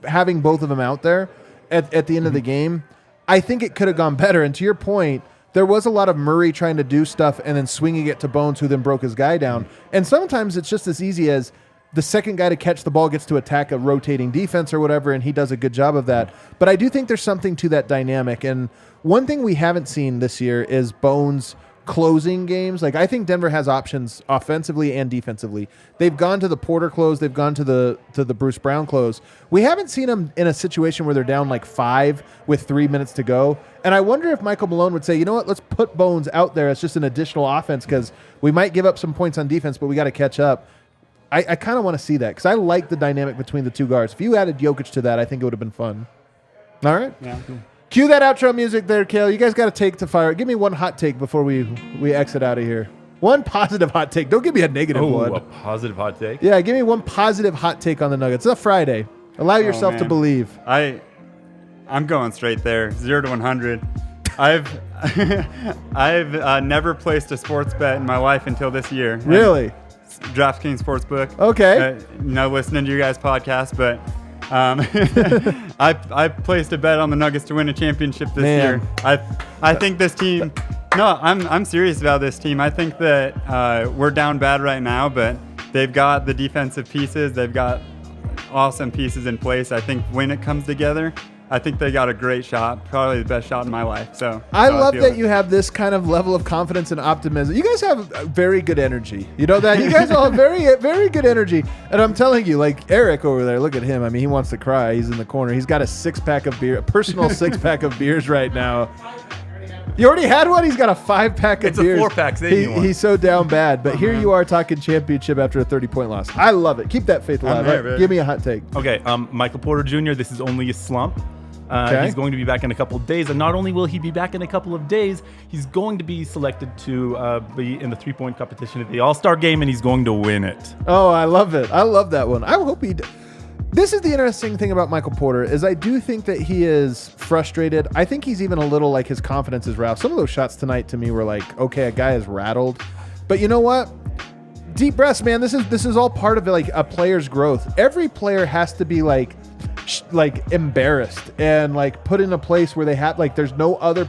Speaker 2: having both of them out there at the end of the game. I think it could have gone better. And to your point, there was a lot of Murray trying to do stuff and then swinging it to Bones, who then broke his guy down. And sometimes it's just as easy as the second guy to catch the ball gets to attack a rotating defense or whatever, and he does a good job of that. But I do think there's something to that dynamic. And one thing we haven't seen this year is Bones closing games. Like, I think Denver has options offensively and defensively. They've gone to the Porter close. They've gone to the Bruce Brown close. We haven't seen them in a situation where they're down like 5 with 3 minutes to go. And I wonder if Michael Malone would say, you know what, let's put Bones out there as just an additional offense because we might give up some points on defense, but we got to catch up. I kind of want to see that because I like the dynamic between the two guards. If you added Jokic to that, I think it would have been fun. All right?
Speaker 5: Yeah.
Speaker 2: Cue that outro music there, Kale. You guys got to take to fire. Give me one hot take before we exit out of here. One positive hot take. Don't give me a negative one.
Speaker 4: A positive hot take?
Speaker 2: Yeah, give me one positive hot take on the Nuggets. It's a Friday. Allow yourself to believe.
Speaker 5: I'm going straight there. 0 to 100. I've never placed a sports bet in my life until this year.
Speaker 2: Really?
Speaker 5: DraftKings Sportsbook.
Speaker 2: Okay.
Speaker 5: Listening to your guys' podcast, but I placed a bet on the Nuggets to win a championship this year. I think this team. No, I'm serious about this team. I think that we're down bad right now, but they've got the defensive pieces. They've got awesome pieces in place. I think when it comes together, I think they got a great shot, probably the best shot in my life. So
Speaker 2: I love that you have this kind of level of confidence and optimism. You guys have very good energy. You know that? You guys all have very, very good energy. And I'm telling you, like Eric over there, look at him. I mean, he wants to cry. He's in the corner. He's got a 6-pack of beer, a personal 6-pack of beers right now. You already had one? He's got a 5-pack of beers.
Speaker 4: It's a 4-pack.
Speaker 2: He's so down bad. But here you are talking championship after a 30-point loss. I love it. Keep that faith alive. Right? Give me a hot take.
Speaker 4: Okay, Michael Porter Jr., this is only a slump. He's going to be back in a couple of days. And not only will he be back in a couple of days, he's going to be selected to be in the 3-point competition at the All-Star game, and he's going to win it.
Speaker 2: Oh, I love it. I love that one. I hope he This is the interesting thing about Michael Porter is I do think that he is frustrated. I think he's even a little like his confidence is roused. Some of those shots tonight to me were like, okay, a guy is rattled. But you know what? Deep breaths, man. This is all part of like a player's growth. Every player has to be like embarrassed and like put in a place where they have like there's no other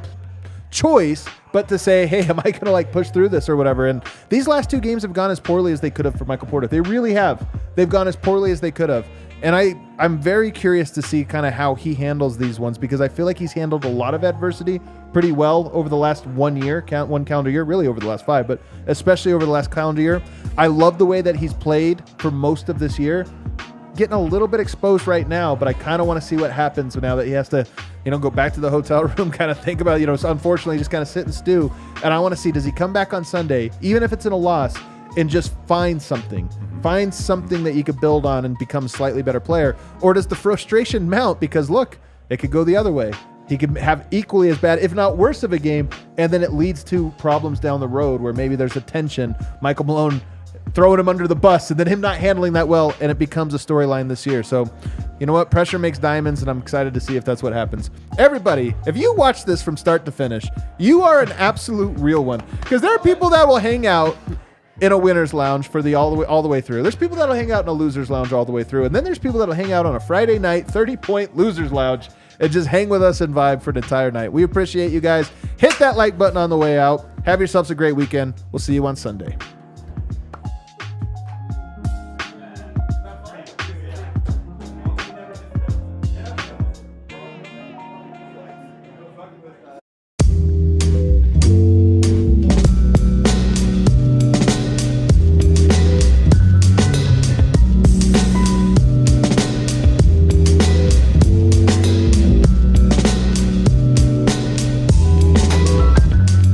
Speaker 2: choice but to say, hey, am I gonna like push through this or whatever? And these last 2 games have gone as poorly as they could have for Michael Porter. They really have. They've gone as poorly as they could have. And I'm very curious to see kind of how he handles these ones because I feel like he's handled a lot of adversity pretty well over the last 1 year, one calendar year, really over the last 5, but especially over the last calendar year. I love the way that he's played for most of this year. Getting a little bit exposed right now, but I kind of want to see what happens now that he has to, go back to the hotel room, kind of think about, so unfortunately just kind of sit and stew. And I want to see, does he come back on Sunday, even if it's in a loss, and just find something that you could build on and become a slightly better player? Or does the frustration mount because, look, it could go the other way. He could have equally as bad, if not worse of a game, and then it leads to problems down the road where maybe there's a tension. Michael Malone throwing him under the bus and then him not handling that well, and it becomes a storyline this year. So, you know what? Pressure makes diamonds, and I'm excited to see if that's what happens. Everybody, if you watch this from start to finish, you are an absolute real one because there are people that will hang out in a winner's lounge for all the way through. There's people that'll hang out in a loser's lounge all the way through, and then there's people that'll hang out on a Friday night 30-point loser's lounge and just hang with us and vibe for the entire night. We appreciate you guys. Hit that like button on the way out. Have yourselves a great weekend. We'll see you on Sunday.